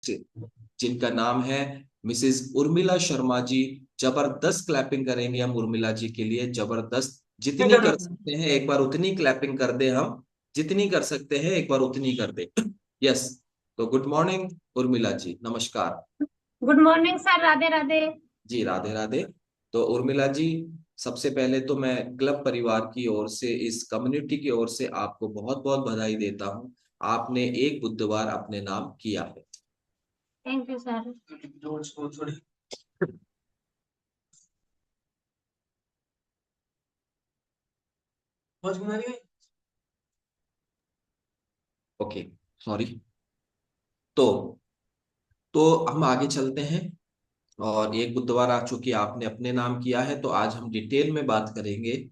जिनका नाम है मिसेस उर्मिला शर्मा जी। जबरदस्त क्लैपिंग करेंगे हम उर्मिला जी के लिए, जबरदस्त। जितनी कर सकते हैं एक बार उतनी क्लैपिंग कर दे हम, जितनी कर सकते हैं एक बार उतनी कर दे। यस। तो गुड मॉर्निंग उर्मिला जी, नमस्कार। Good morning sir, Radhe Radhe. जी राधे राधे। तो उर्मिला जी, सबसे पहले तो मैं क्लब परिवार की ओर से, इस कम्युनिटी की ओर से आपको बहुत बहुत बधाई देता हूँ। आपने एक बुधवार अपने नाम किया है। Thank you sir. Okay, sorry. तो हम आगे चलते हैं। और एक बुधवार आ चूंकि आपने अपने नाम किया है, तो आज हम डिटेल में बात करेंगे,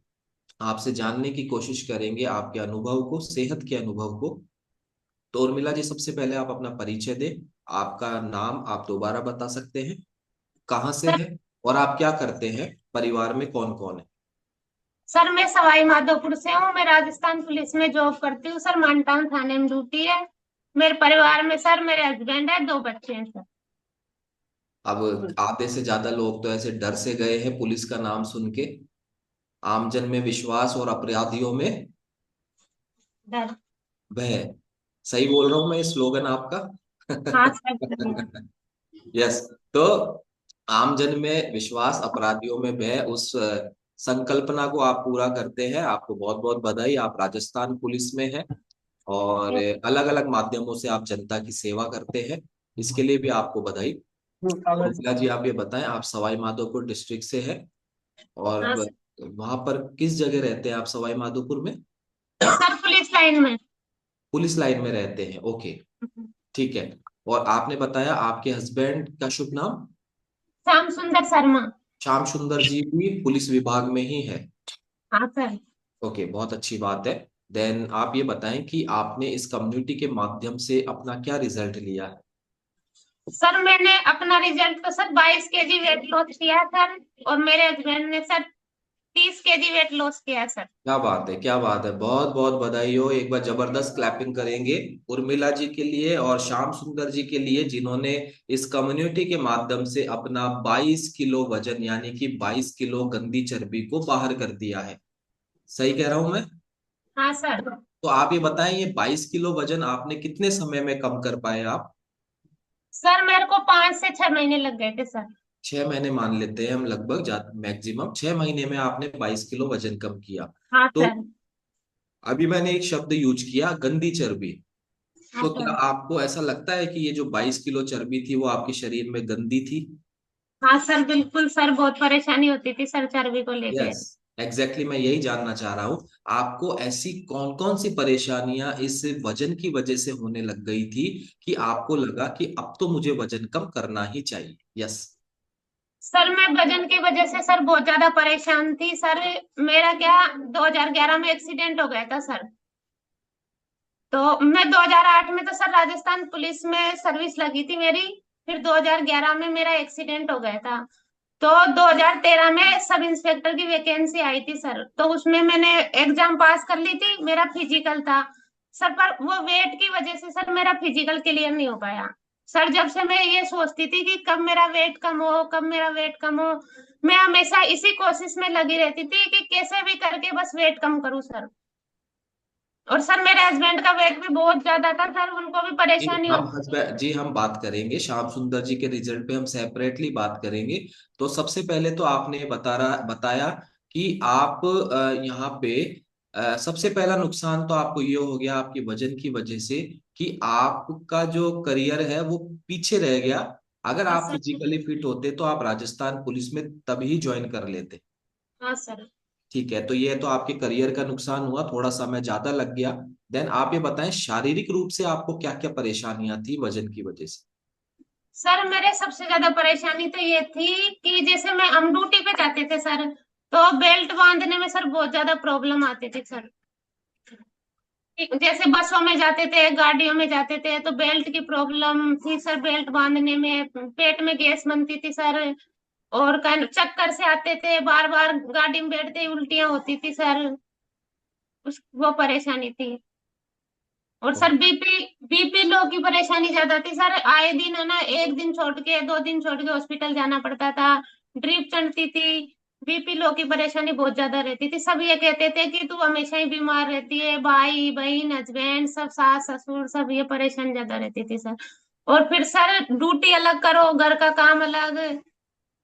आपसे जानने की कोशिश करेंगे आपके अनुभव को, सेहत के अनुभव को। तो उर्मिला जी, सबसे पहले आप अपना परिचय दें। आपका नाम आप दोबारा बता सकते हैं, कहाँ से सर है, और आप क्या करते हैं, परिवार में कौन कौन है। सर मैं सवाई माधोपुर से हूँ। मैं राजस्थान पुलिस में जॉब करती हूँ सर। मानटाउन थाने में ड्यूटी है। मेरे परिवार में सर मेरे हस्बैंड है, दो बच्चे हैं सर। अब आधे से ज्यादा लोग तो ऐसे डर से गए हैं पुलिस का नाम सुन के। आमजन में विश्वास और अपराधियों में डर। भय। सही बोल रहा हूं मैं, स्लोगन आपका? हाँ सर, बढ़िया। यस। तो आमजन में विश्वास, अपराधियों में भय, उस संकल्पना को आप पूरा करते हैं। आपको बहुत बहुत बधाई। आप राजस्थान पुलिस में हैं और अलग अलग माध्यमों से आप जनता की सेवा करते हैं, इसके लिए भी आपको बधाई। मुखिया जी, आप ये बताएं, आप सवाई माधोपुर डिस्ट्रिक्ट से हैं और हाँ सर। वहां पर किस जगह रहते हैं आप सवाई माधोपुर में? सर पुलिस लाइन में। पुलिस लाइन में रहते हैं, ओके। ठीक है। और आपने बताया आपके हस्बैंड का शुभ नाम? श्याम सुंदर शर्मा। श्याम सुंदर जी भी पुलिस विभाग में ही है? हाँ सर। ओके, बहुत अच्छी बात है। देन आप ये बताएं कि आपने इस कम्युनिटी के माध्यम से अपना क्या रिजल्ट लिया है। सर मैंने अपना रिजल्ट तो सर 22 केजी वेट लॉस किया सर। और मेरे हस्बैंड ने सर 30 केजी वेट लॉस किया सर। क्या बात है, क्या बात है, बहुत बहुत बधाई हो। एक बार जबरदस्त क्लैपिंग करेंगे उर्मिला जी के लिए और श्याम सुंदर जी के लिए, जिन्होंने इस कम्युनिटी के माध्यम से अपना 22 किलो वजन, यानी कि 22 किलो गंदी चर्बी को बाहर कर दिया है। सही कह रहा हूं मैं? हाँ सर। तो आप ये बताएं, ये 22 किलो वजन आपने कितने समय में कम कर पाए आप? सर मेरे को 5 से 6 महीने लग गए थे सर। 6 महीने मान लेते हैं हम, लगभग मैक्सिमम 6 महीने में आपने 22 किलो वजन कम किया। हाँ तो सर। अभी मैंने एक शब्द यूज किया, गंदी चर्बी। हाँ तो क्या सर। आपको ऐसा लगता है कि ये जो 22 किलो चर्बी थी वो आपके शरीर में गंदी थी? हाँ सर, बिल्कुल सर, बहुत परेशानी होती थी सर चर्बी को लेके। यस, एग्जैक्टली, मैं यही जानना चाह रहा हूँ। आपको ऐसी कौन कौन सी परेशानियां इस वजन की वजह से होने लग गई थी कि आपको लगा कि अब तो मुझे वजन कम करना ही चाहिए? यस। सर मैं वजन की वजह से सर बहुत ज्यादा परेशान थी सर। मेरा क्या, 2011 में एक्सीडेंट हो गया था सर। तो मैं 2008 में तो सर राजस्थान पुलिस में सर्विस लगी थी मेरी। फिर 2011 में मेरा एक्सीडेंट हो गया था। तो 2013 में सब इंस्पेक्टर की वैकेंसी आई थी सर, तो उसमें मैंने एग्जाम पास कर ली थी। मेरा फिजिकल था सर, पर वो वेट की वजह से सर मेरा फिजिकल क्लियर नहीं हो पाया। सर जब से मैं ये सोचती थी कि कब मेरा वेट कम हो, कब मेरा वेट कम हो, मैं हमेशा इसी कोशिश में लगी रहती थी कि कैसे भी करके बस वेट कम करूं सर। और सर मेरे हस्बैंड का वेट भी बहुत ज्यादा था सर, उनको भी जी परेशानी हम होती थी। हस्बैंड जी, हम बात करेंगे श्याम सुंदर जी के रिजल्ट पे, हम सेपरेटली बात करेंगे। तो सबसे पहले तो आपने बताया कि आप यहाँ पे सबसे पहला नुकसान तो आपको ये हो गया आपके वजन की वजह से, कि आपका जो करियर है वो पीछे रह गया। अगर हाँ आप सर। फिजिकली फिट होते तो आप राजस्थान पुलिस में तभी ज्वाइन कर लेते। हाँ सर। ठीक है, तो ये तो आपके करियर का नुकसान हुआ, थोड़ा समय ज्यादा लग गया। देन आप ये बताएं, शारीरिक रूप से आपको क्या क्या परेशानियां थी वजन की वजह से? सर मेरे सबसे ज्यादा परेशानी तो ये थी कि जैसे मैं हम ड्यूटी पे जाते थे सर, तो बेल्ट बांधने में सर बहुत ज्यादा प्रॉब्लम आती थी सर। जैसे बसों में जाते थे, गाड़ियों में जाते थे, तो बेल्ट की प्रॉब्लम थी सर। बेल्ट बांधने में पेट में गैस बनती थी सर। और चक्कर से आते थे, बार बार गाड़ी में बैठते ही उल्टियां होती थी सर। वो परेशानी थी। और सर बीपी लो की परेशानी ज्यादा थी सर। आए दिन है ना, एक दिन छोड़ के 2 दिन छोड़ के हॉस्पिटल जाना पड़ता था। ड्रिप चढ़ती थी। बीपी लो की परेशानी बहुत ज्यादा रहती थी। सब ये कहते थे कि तू हमेशा ही बीमार रहती है, भाई बहन हस्बैंड सब सास ससुर सब ये परेशानी ज्यादा रहती थी सर। और फिर सर ड्यूटी अलग करो, घर का काम अलग।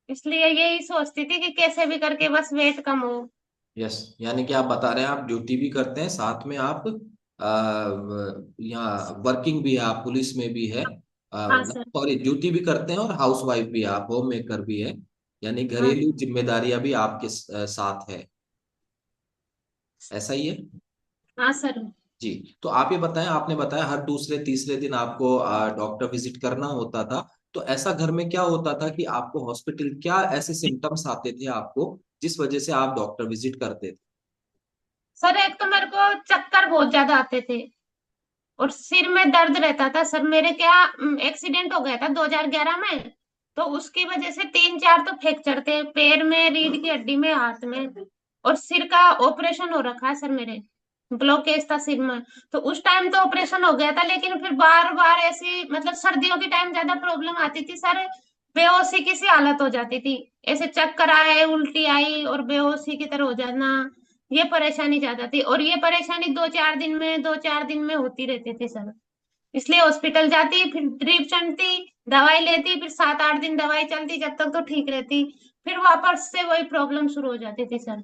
इसलिए यही सोचती थी कि कैसे भी करके बस वेट कम हो। यस, यानी कि आप बता रहे हैं आप ड्यूटी भी करते हैं, साथ में आप यहाँ वर्किंग भी है, आप पुलिस में भी है, हाँ सर। सॉरी ड्यूटी भी करते हैं, और हाउस वाइफ भी है, आप होम मेकर भी है, यानी हाँ घरेलू जिम्मेदारियां भी आपके साथ है, ऐसा ही है। हाँ सर। जी। तो आप ये बताएं, आपने बताया हर दूसरे तीसरे दिन आपको डॉक्टर विजिट करना होता था, तो ऐसा घर में क्या होता था कि आपको हॉस्पिटल, क्या ऐसे सिम्टम्स आते थे आपको जिस वजह से आप डॉक्टर विजिट करते थे? सर एक तो मेरे को चक्कर बहुत ज्यादा आते थे और सिर में दर्द रहता था सर। मेरे क्या एक्सीडेंट हो गया था 2011 में। तो उसकी वजह से 3 4 तो फ्रैक्चर थे, पैर में, रीढ़ की हड्डी में, हाथ में। और सिर का ऑपरेशन हो रखा है सर मेरे। ब्लॉकेज था सिर में। तो उस टाइम तो ऑपरेशन हो गया था, लेकिन फिर बार बार ऐसी मतलब सर्दियों के टाइम ज्यादा प्रॉब्लम आती थी सर। बेहोशी की सी हालत हो जाती थी। ऐसे चक्कर आए, उल्टी आई और बेहोशी की तरह हो जाना। ये परेशानी ज्यादा थी और ये परेशानी 2 4 दिन में 2 4 दिन में होती रहती थी सर। इसलिए हॉस्पिटल जाती, फिर ड्रिप चढ़ती, दवाई लेती, फिर 7 8 दिन दवाई चलती, जब तक तो ठीक रहती। फिर वापस से वही प्रॉब्लम शुरू हो जाती थी सर।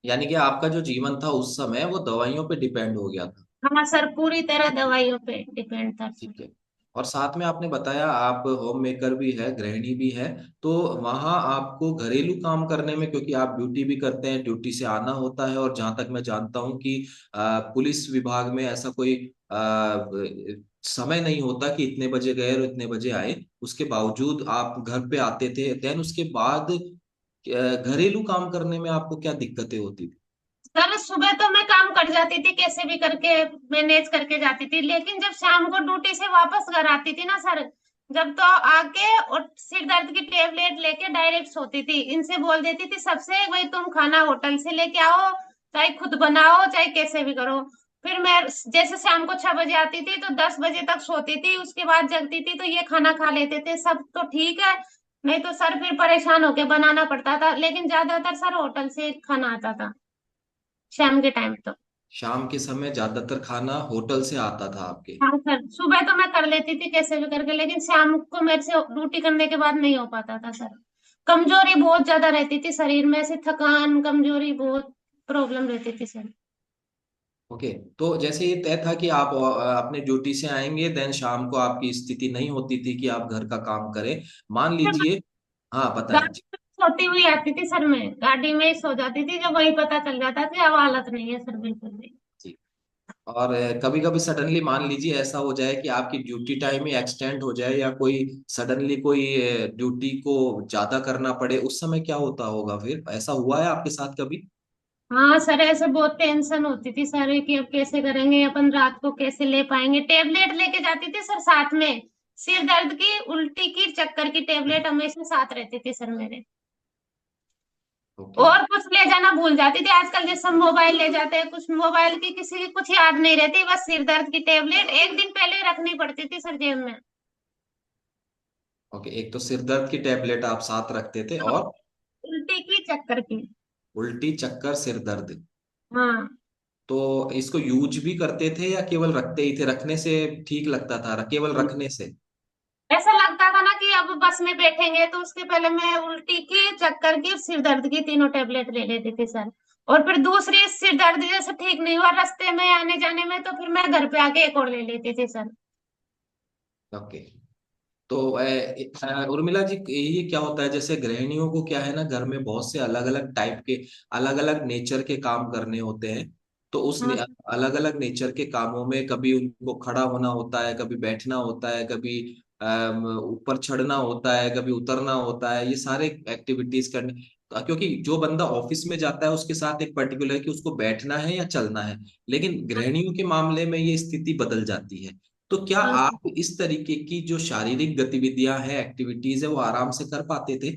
यानी कि आपका जो जीवन था उस समय वो दवाइयों पे डिपेंड हो गया था। हाँ सर, पूरी तरह दवाइयों पे डिपेंड था सर। ठीक है। और साथ में आपने बताया आप होम मेकर भी है, गृहिणी भी है, तो वहाँ आपको घरेलू काम करने में, क्योंकि आप ड्यूटी भी करते हैं, ड्यूटी से आना होता है, और जहाँ तक मैं जानता हूँ कि पुलिस विभाग में ऐसा कोई समय नहीं होता कि इतने बजे गए और इतने बजे आए, उसके बावजूद आप घर पे आते थे, देन उसके बाद घरेलू काम करने में आपको क्या दिक्कतें होती थी? सर सुबह तो मैं काम कर जाती थी, कैसे भी करके मैनेज करके जाती थी। लेकिन जब शाम को ड्यूटी से वापस घर आती थी ना सर, जब तो आके और सिर दर्द की टेबलेट लेके डायरेक्ट सोती थी। इनसे बोल देती थी सबसे, भाई तुम खाना होटल से लेके आओ, चाहे खुद बनाओ चाहे कैसे भी करो। फिर मैं जैसे शाम को 6 बजे आती थी तो 10 बजे तक सोती थी, उसके बाद जगती थी, तो ये खाना खा लेते थे सब तो ठीक है। नहीं तो सर फिर परेशान होके बनाना पड़ता था, लेकिन ज्यादातर सर होटल से खाना आता था शाम के टाइम तो। शाम के समय ज्यादातर खाना होटल से आता था आपके? हाँ सर, सुबह तो मैं कर लेती थी कैसे भी करके, लेकिन शाम को मेरे से ड्यूटी करने के बाद नहीं हो पाता था सर। कमजोरी बहुत ज्यादा रहती थी शरीर में, ऐसे थकान कमजोरी बहुत प्रॉब्लम रहती थी सर। ओके। तो जैसे ये तय था कि आप अपने ड्यूटी से आएंगे, देन शाम को आपकी स्थिति नहीं होती थी कि आप घर का काम करें, मान लीजिए। हाँ बताएं गाड़ी जी। में सोती हुई आती थी सर, मैं गाड़ी में ही सो जाती थी, जब वही पता चल जाता था अब हालत नहीं है सर बिल्कुल भी। जी। और कभी कभी सडनली मान लीजिए ऐसा हो जाए कि आपकी ड्यूटी टाइम ही एक्सटेंड हो जाए, या कोई सडनली कोई ड्यूटी को ज्यादा करना पड़े, उस समय क्या होता होगा? फिर ऐसा हुआ है आपके साथ कभी? हाँ सर, ऐसे बहुत टेंशन होती थी सर कि अब कैसे करेंगे, अपन रात को कैसे ले पाएंगे। टेबलेट लेके जाती थी सर साथ में, सिर दर्द की, उल्टी की, चक्कर की टेबलेट हमेशा साथ रहती थी सर मेरे। ओके। और कुछ ले जाना भूल जाती थी। आजकल जैसे मोबाइल ले जाते हैं, कुछ मोबाइल की किसी की कुछ याद नहीं रहती, बस सिर दर्द की टेबलेट एक दिन पहले ही रखनी पड़ती थी सर जेब में। ओके, एक तो सिर दर्द की टेबलेट आप साथ रखते थे, और उल्टी की, चक्कर की। उल्टी चक्कर सिर दर्द, हाँ। तो इसको यूज भी करते थे या केवल रखते ही थे? रखने से ठीक लगता था, केवल रखने से? ऐसा लगता था ना कि अब बस में बैठेंगे तो उसके पहले मैं उल्टी की, चक्कर की, सिर दर्द की तीनों टेबलेट ले लेती थी सर। और फिर दूसरी सिर दर्द जैसे ठीक नहीं हुआ रास्ते में आने जाने में, तो फिर मैं घर पे आके एक और ले लेती थी सर। ओके। तो उर्मिला जी, ये क्या होता है, जैसे गृहिणियों को क्या है ना, घर में बहुत से अलग अलग टाइप के, अलग अलग नेचर के काम करने होते हैं, तो उस हाँ सर। अलग अलग नेचर के कामों में कभी उनको खड़ा होना होता है, कभी बैठना होता है, कभी ऊपर चढ़ना होता है, कभी उतरना होता है, ये सारे एक्टिविटीज करने, क्योंकि जो बंदा ऑफिस में जाता है उसके साथ एक पर्टिकुलर है कि उसको बैठना है या चलना है, लेकिन गृहिणियों के मामले में ये स्थिति बदल जाती है। तो क्या हाँ सर। आप इस तरीके की जो शारीरिक गतिविधियां हैं, एक्टिविटीज है, वो आराम से कर पाते थे?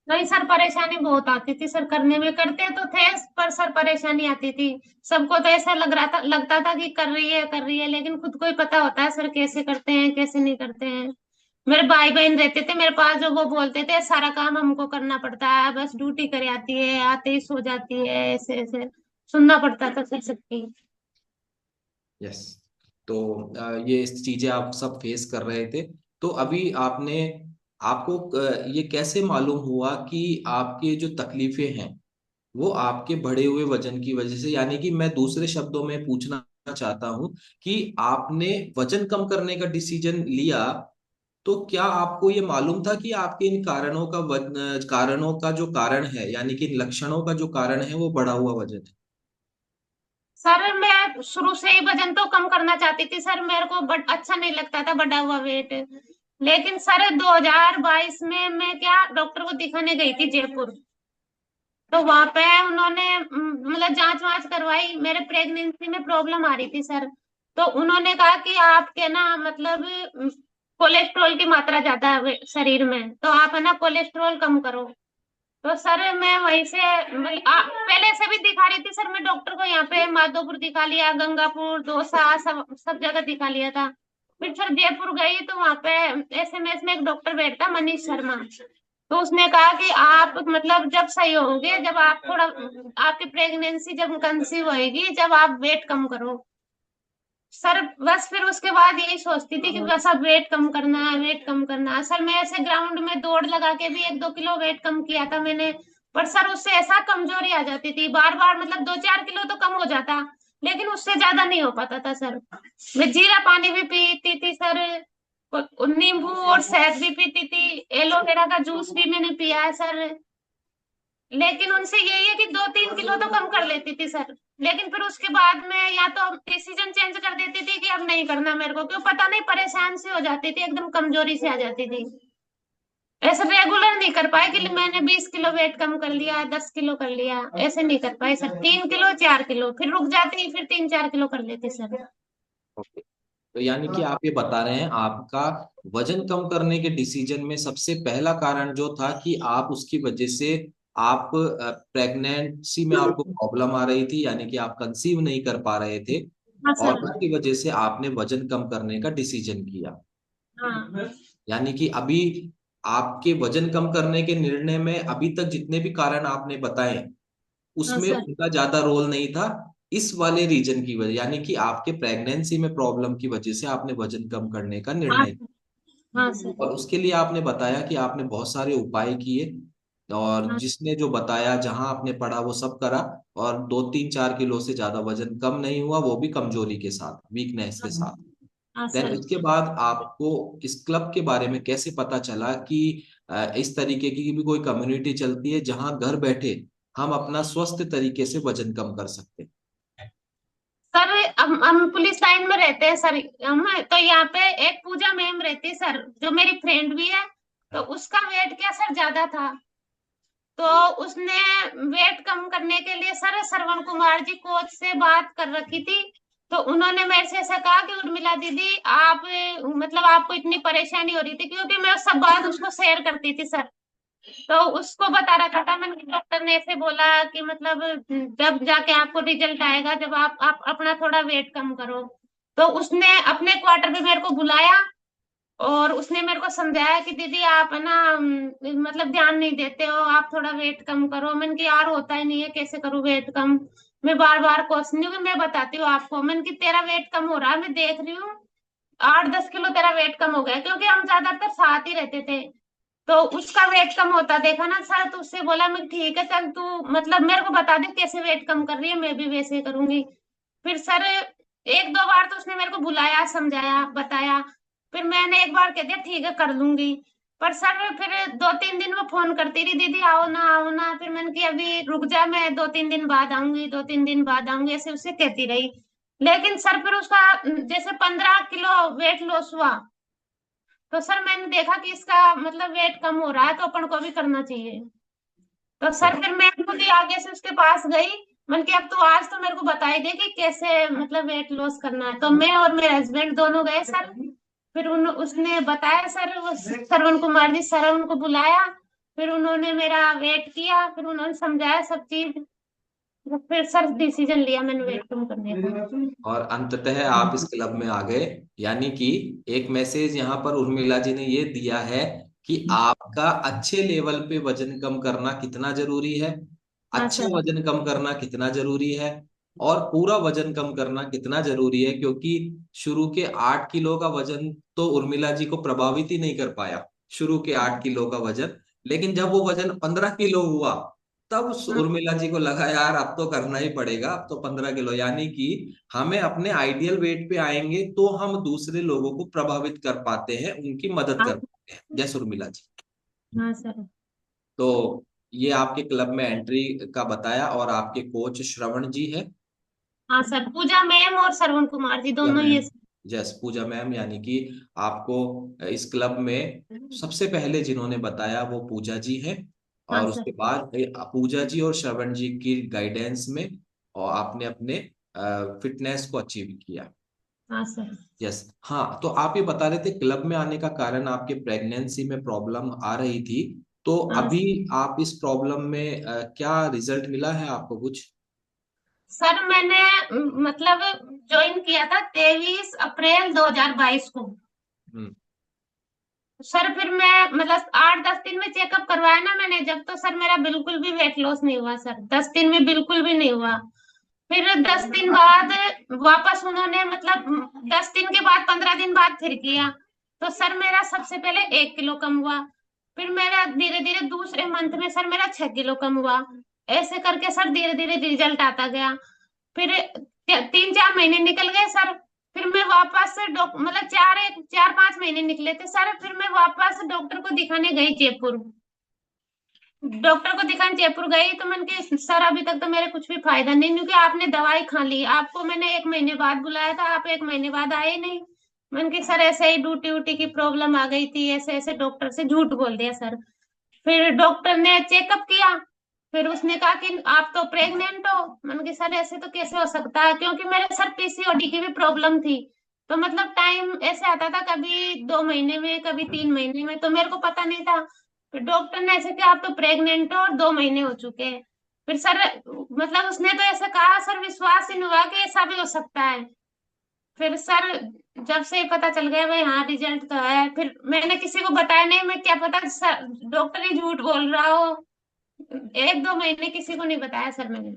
नहीं सर, परेशानी बहुत आती थी सर, करने में करते तो थे, पर सर परेशानी आती थी। सबको तो ऐसा लग रहा था, लगता था कि कर रही है कर रही है, लेकिन खुद को ही पता होता है सर कैसे करते हैं कैसे नहीं करते हैं। मेरे भाई बहन रहते थे मेरे पास, जो वो बोलते थे सारा काम हमको करना पड़ता है, बस ड्यूटी करे आती है, आते ही सो जाती है, ऐसे ऐसे सुनना पड़ता था सर सबकी। यस। तो ये चीजें आप सब फेस कर रहे थे। तो अभी आपने, आपको ये कैसे मालूम हुआ कि आपके जो तकलीफें हैं वो आपके बढ़े हुए वजन की वजह से, यानी कि मैं दूसरे शब्दों में पूछना चाहता हूं कि आपने वजन कम करने का डिसीजन लिया, तो क्या आपको ये मालूम था कि आपके इन कारणों का जो कारण है, यानी कि इन लक्षणों का जो कारण है वो बढ़ा हुआ वजन है? सर मैं शुरू से ही वजन तो कम करना चाहती थी सर, मेरे को बट अच्छा नहीं लगता था बढ़ा हुआ वेट। लेकिन सर 2022 में मैं क्या डॉक्टर को दिखाने गई थी जयपुर। तो वहां पे उन्होंने मतलब जांच वांच करवाई, मेरे प्रेगनेंसी में प्रॉब्लम आ रही थी सर। तो उन्होंने कहा कि आपके ना मतलब कोलेस्ट्रॉल की मात्रा ज्यादा है शरीर में, तो आप है ना कोलेस्ट्रॉल कम करो। तो सर मैं वहीं से पहले से भी दिखा रही थी सर, मैं डॉक्टर को यहाँ पे माधोपुर दिखा लिया, गंगापुर, दौसा, सब जगह दिखा लिया था। फिर सर जयपुर गई तो वहां पे एसएमएस में एक डॉक्टर बैठता मनीष शर्मा। तो उसने कहा कि आप मतलब जब सही होंगे, जब आप थोड़ा, आपकी प्रेगनेंसी जब कंसीव होएगी, जब आप वेट कम करो। सर बस फिर उसके बाद यही सोचती थी कि बस अब वेट कम करना है, वेट कम करना है सर। मैं ऐसे ग्राउंड में दौड़ लगा के भी 1-2 किलो वेट कम किया था मैंने। पर सर उससे ऐसा कमजोरी आ जाती थी बार बार, मतलब 2-4 किलो तो कम हो जाता, लेकिन उससे ज्यादा नहीं हो पाता था सर। मैं जीरा पानी भी पीती थी सर, नींबू और शहद भी पीती थी, एलोवेरा का जूस भी मैंने पिया है सर। लेकिन उनसे यही है कि 2-3 किलो तो कम कर लेती थी सर। लेकिन फिर उसके बाद में या तो डिसीजन चेंज कर देती थी कि अब नहीं करना मेरे को, क्यों पता नहीं, परेशान से हो जाती थी, एकदम कमजोरी से आ जाती थी। ऐसे रेगुलर नहीं कर पाए कि मैंने 20 किलो वेट कम कर लिया, 10 किलो कर लिया, ऐसे नहीं कर पाए सर। 3 किलो 4 किलो फिर रुक जाती, फिर 3-4 किलो कर लेती सर। ओके। तो यानी कि आप ये बता रहे हैं आपका वजन कम करने के डिसीजन में सबसे पहला कारण जो था कि आप उसकी वजह से, आप प्रेगनेंसी में आपको प्रॉब्लम आ रही थी, यानी कि आप कंसीव नहीं कर पा रहे थे, हाँ और सर। उसकी वजह से आपने वजन कम करने का डिसीजन किया। हाँ। यानी कि अभी आपके वजन कम करने के निर्णय में अभी तक जितने भी कारण आपने बताए हाँ उसमें सर। उनका ज्यादा रोल नहीं था, इस वाले रीजन की वजह, यानी कि आपके प्रेगनेंसी में प्रॉब्लम की वजह से आपने वजन कम करने का हाँ। निर्णय। हाँ सर। और उसके लिए आपने बताया कि आपने बहुत सारे उपाय किए, और हाँ। जिसने जो बताया जहां आपने पढ़ा वो सब करा, और 2-3-4 किलो से ज्यादा वजन कम नहीं हुआ, वो भी कमजोरी के साथ, वीकनेस के साथ। हाँ देन सर। उसके बाद आपको इस क्लब के बारे में कैसे पता चला कि इस तरीके की भी कोई कम्युनिटी चलती है जहां घर बैठे हम अपना स्वस्थ तरीके से वजन कम कर सकते हैं? सर हम पुलिस लाइन में रहते हैं सर। हम तो यहाँ पे एक पूजा मैम रहती है सर, जो मेरी फ्रेंड भी है। तो उसका वेट क्या सर ज्यादा था। तो उसने वेट कम करने के लिए सर श्रवण कुमार जी कोच से बात कर रखी थी। तो उन्होंने मेरे से ऐसा कहा कि उर्मिला दीदी आप मतलब आपको इतनी परेशानी हो रही थी, क्योंकि मैं सब बात उसको शेयर करती थी सर। तो उसको बता रखा था मैंने कि डॉक्टर ने ऐसे बोला कि मतलब जब जाके आपको रिजल्ट आएगा, जब आप अपना थोड़ा वेट कम करो। तो उसने अपने क्वार्टर पे मेरे को बुलाया, और उसने मेरे को समझाया कि दीदी आप है ना मतलब ध्यान नहीं देते हो, आप थोड़ा वेट कम करो। मैंने कि यार होता ही नहीं है, कैसे करूँ वेट कम। मैं बार बार क्वेश्चन नहीं, मैं बताती हूँ आपको। मैंने कि तेरा वेट कम हो रहा है, मैं देख रही हूँ 8-10 किलो तेरा वेट कम हो गया, क्योंकि हम ज्यादातर साथ ही रहते थे। तो उसका वेट कम होता देखा ना सर, तो उससे बोला मैं ठीक है चल तू मतलब मेरे को बता दे कैसे वेट कम कर रही है, मैं भी वैसे ही करूंगी। फिर सर 1-2 बार तो उसने मेरे को बुलाया, समझाया, बताया। फिर मैंने एक बार कह दिया ठीक है कर लूंगी। पर सर फिर 2-3 दिन में फोन करती रही, दीदी आओ ना आओ ना। फिर मैंने कि अभी रुक जा, मैं 2-3 दिन बाद आऊंगी, 2-3 दिन बाद आऊंगी, ऐसे उससे कहती रही। लेकिन सर फिर उसका जैसे 15 किलो वेट लॉस हुआ। तो सर मैंने देखा कि इसका मतलब वेट कम हो रहा है, तो अपन को भी करना चाहिए। तो सर फिर मैं खुद ही आगे से उसके पास गई। मैंने कि अब तो आज तो मेरे को बता ही दे कि कैसे मतलब वेट लॉस करना है। तो मैं और मेरे हस्बैंड दोनों गए सर। फिर उसने बताया सर, वो श्रवण कुमार जी सर, उनको बुलाया। फिर उन्होंने मेरा वेट किया, फिर उन्होंने समझाया सब चीज, तो फिर सर डिसीजन लिया मैंने वेट कम करने का। और अंततः आप इस क्लब में आ गए। यानी कि एक मैसेज यहाँ पर उर्मिला जी ने ये दिया है कि आपका अच्छे लेवल पे वजन कम करना कितना जरूरी है, हाँ अच्छा सर। वजन कम करना कितना जरूरी है, और पूरा वजन कम करना कितना जरूरी है। क्योंकि शुरू के 8 किलो का वजन तो उर्मिला जी को प्रभावित ही नहीं कर पाया, शुरू के 8 किलो का वजन। लेकिन जब वो वजन 15 किलो हुआ, तब उस हाँ उर्मिला जी को लगा यार अब तो करना ही पड़ेगा, अब तो 15 किलो। यानी कि हमें अपने आइडियल वेट पे आएंगे तो हम दूसरे लोगों को प्रभावित कर पाते हैं, उनकी मदद हाँ। कर पाते हैं। जय उर्मिला जी। हाँ सर। तो ये आपके क्लब में एंट्री का बताया, और आपके कोच श्रवण जी है। हाँ सर, पूजा मैम और श्रवण कुमार जी पूजा दोनों मैम, ये। यस पूजा मैम। यानी कि आपको इस क्लब में सबसे पहले जिन्होंने बताया वो पूजा जी हैं। हाँ और सर। उसके बाद पूजा जी और श्रवण जी की गाइडेंस में और आपने अपने फिटनेस को अचीव किया। हाँ सर। यस। हाँ, तो आप ये बता रहे थे क्लब में आने का कारण आपके प्रेगनेंसी में प्रॉब्लम आ रही थी। तो हाँ अभी आप इस प्रॉब्लम में क्या रिजल्ट मिला है आपको कुछ? सर, मैंने मतलब ज्वाइन किया था 23 अप्रैल 2022 को। हम्म। सर फिर मैं मतलब 8-10 दिन में चेकअप करवाया ना मैंने जब, तो सर मेरा बिल्कुल भी वेट लॉस नहीं हुआ सर, 10 दिन में बिल्कुल भी नहीं हुआ। फिर 10 दिन बाद वापस उन्होंने मतलब 10 दिन के बाद 15 दिन बाद फिर किया, तो सर मेरा सबसे पहले 1 किलो कम हुआ। फिर मेरा धीरे धीरे दूसरे मंथ में सर मेरा 6 किलो कम हुआ। ऐसे करके सर धीरे धीरे रिजल्ट आता गया। फिर 3-4 महीने निकल गए सर। फिर मैं वापस से मतलब 4-5 महीने निकले थे सर, फिर मैं वापस डॉक्टर को दिखाने गई जयपुर। डॉक्टर को दिखाने जयपुर गई तो मैंने कहा सर अभी तक तो मेरे कुछ भी फायदा नहीं, क्योंकि आपने दवाई खा ली, आपको मैंने 1 महीने बाद बुलाया था, आप 1 महीने बाद आए नहीं। मैंने कहा सर ऐसे ही ड्यूटी उटी की प्रॉब्लम आ गई थी, ऐसे ऐसे डॉक्टर से झूठ बोल दिया सर। फिर डॉक्टर ने चेकअप किया। फिर उसने कहा कि आप तो प्रेग्नेंट हो। मैंने कहा सर ऐसे तो कैसे हो सकता है, क्योंकि मेरे सर पीसीओडी की भी प्रॉब्लम थी। तो मतलब टाइम ऐसे आता था कभी 2 महीने में, कभी 3 महीने में, तो मेरे को पता नहीं था। फिर डॉक्टर ने ऐसे कहा आप तो प्रेग्नेंट हो और 2 महीने हो चुके हैं। फिर सर मतलब उसने तो ऐसे कहा सर, विश्वास ही नहीं हुआ कि ऐसा भी हो सकता है। फिर सर जब से पता चल गया भाई हाँ रिजल्ट तो है, फिर मैंने किसी को बताया नहीं, मैं क्या पता सर डॉक्टर ही झूठ बोल रहा हो। 1-2 महीने किसी को नहीं बताया सर मैंने।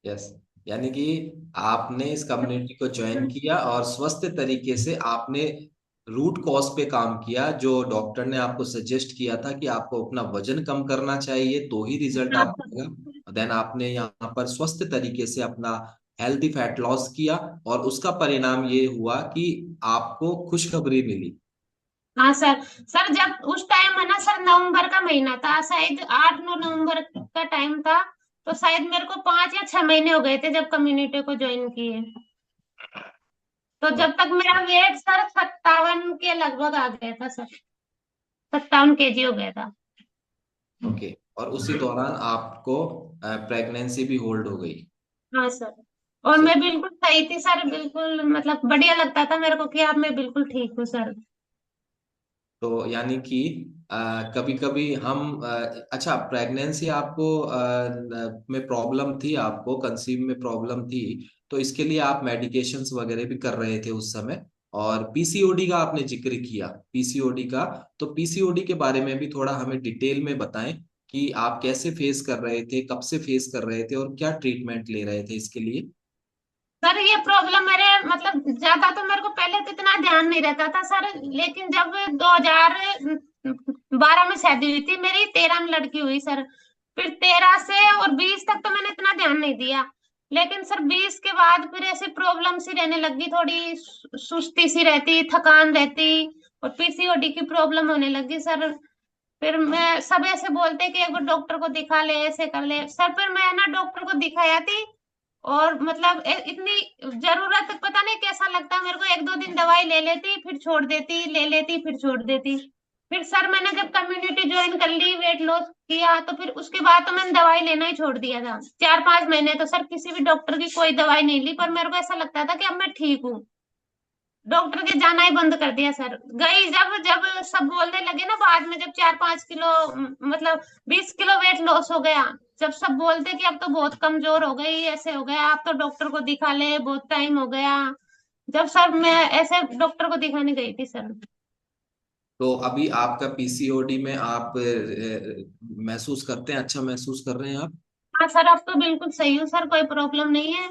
यस। यानी कि आपने इस कम्युनिटी को ज्वाइन किया और स्वस्थ तरीके से आपने रूट कॉज पे काम किया, जो डॉक्टर ने आपको सजेस्ट किया था कि आपको अपना वजन कम करना चाहिए तो ही रिजल्ट हाँ आ पाएगा। देन आपने यहाँ पर स्वस्थ तरीके से अपना हेल्दी फैट लॉस किया, और उसका परिणाम ये हुआ कि आपको खुशखबरी मिली। हाँ सर। सर जब उस टाइम है ना सर, नवंबर का महीना था शायद, 8-9 नवंबर का टाइम था। तो शायद मेरे को 5 या 6 महीने हो गए थे जब कम्युनिटी को ज्वाइन किए। तो जब तक मेरा वेट सर 57 के लगभग आ गया था सर, 57 केजी हो गया था। ओके। और उसी दौरान आपको प्रेगनेंसी भी होल्ड हो गई। हाँ सर। और मैं बिल्कुल सही थी सर, बिल्कुल मतलब बढ़िया लगता था मेरे को कि अब मैं बिल्कुल ठीक हूँ सर। तो यानी कि कभी कभी हम अच्छा, प्रेगनेंसी आपको में प्रॉब्लम थी, आपको कंसीव में प्रॉब्लम थी, तो इसके लिए आप मेडिकेशंस वगैरह भी कर रहे थे उस समय। और पीसीओडी का आपने जिक्र किया, पीसीओडी का, तो पीसीओडी के बारे में भी थोड़ा हमें डिटेल में बताएं कि आप कैसे फेस कर रहे थे, कब से फेस कर रहे थे, और क्या ट्रीटमेंट ले रहे थे इसके लिए। सर ये प्रॉब्लम मेरे मतलब ज्यादा तो मेरे को पहले तो इतना ध्यान नहीं रहता था सर, लेकिन जब 2012 में शादी हुई थी मेरी, 13 में लड़की हुई सर। फिर 13 से और 20 तक तो मैंने इतना ध्यान नहीं दिया। लेकिन सर 20 के बाद फिर ऐसी प्रॉब्लम सी रहने लगी, थोड़ी सुस्ती सी रहती, थकान रहती, और पीसीओडी की प्रॉब्लम होने लगी सर। फिर मैं सब ऐसे बोलते कि एक बार डॉक्टर को दिखा ले, ऐसे कर ले सर। फिर मैं ना डॉक्टर को दिखाया थी, और मतलब इतनी जरूरत पता नहीं कैसा लगता मेरे को, 1-2 दिन दवाई ले लेती फिर छोड़ देती, ले लेती फिर छोड़ देती। फिर सर मैंने जब कम्युनिटी ज्वाइन कर ली, वेट लॉस किया, तो फिर उसके बाद तो मैंने दवाई लेना ही छोड़ दिया था। 4-5 महीने तो सर किसी भी डॉक्टर की कोई दवाई नहीं ली, पर मेरे को ऐसा लगता था कि अब मैं ठीक हूँ। डॉक्टर के जाना ही बंद कर दिया सर। गई जब जब सब बोलने लगे ना, बाद में जब 4-5 किलो मतलब 20 किलो वेट लॉस हो गया, जब सब बोलते कि अब तो बहुत कमजोर हो गई, ऐसे हो गया, आप तो डॉक्टर को दिखा ले, बहुत टाइम हो गया। जब सर मैं ऐसे डॉक्टर को दिखाने गई थी सर। तो अभी आपका पीसीओडी में आप महसूस करते हैं, अच्छा महसूस कर रहे हैं आप? हाँ सर, अब तो बिल्कुल सही हूँ सर, कोई प्रॉब्लम नहीं है।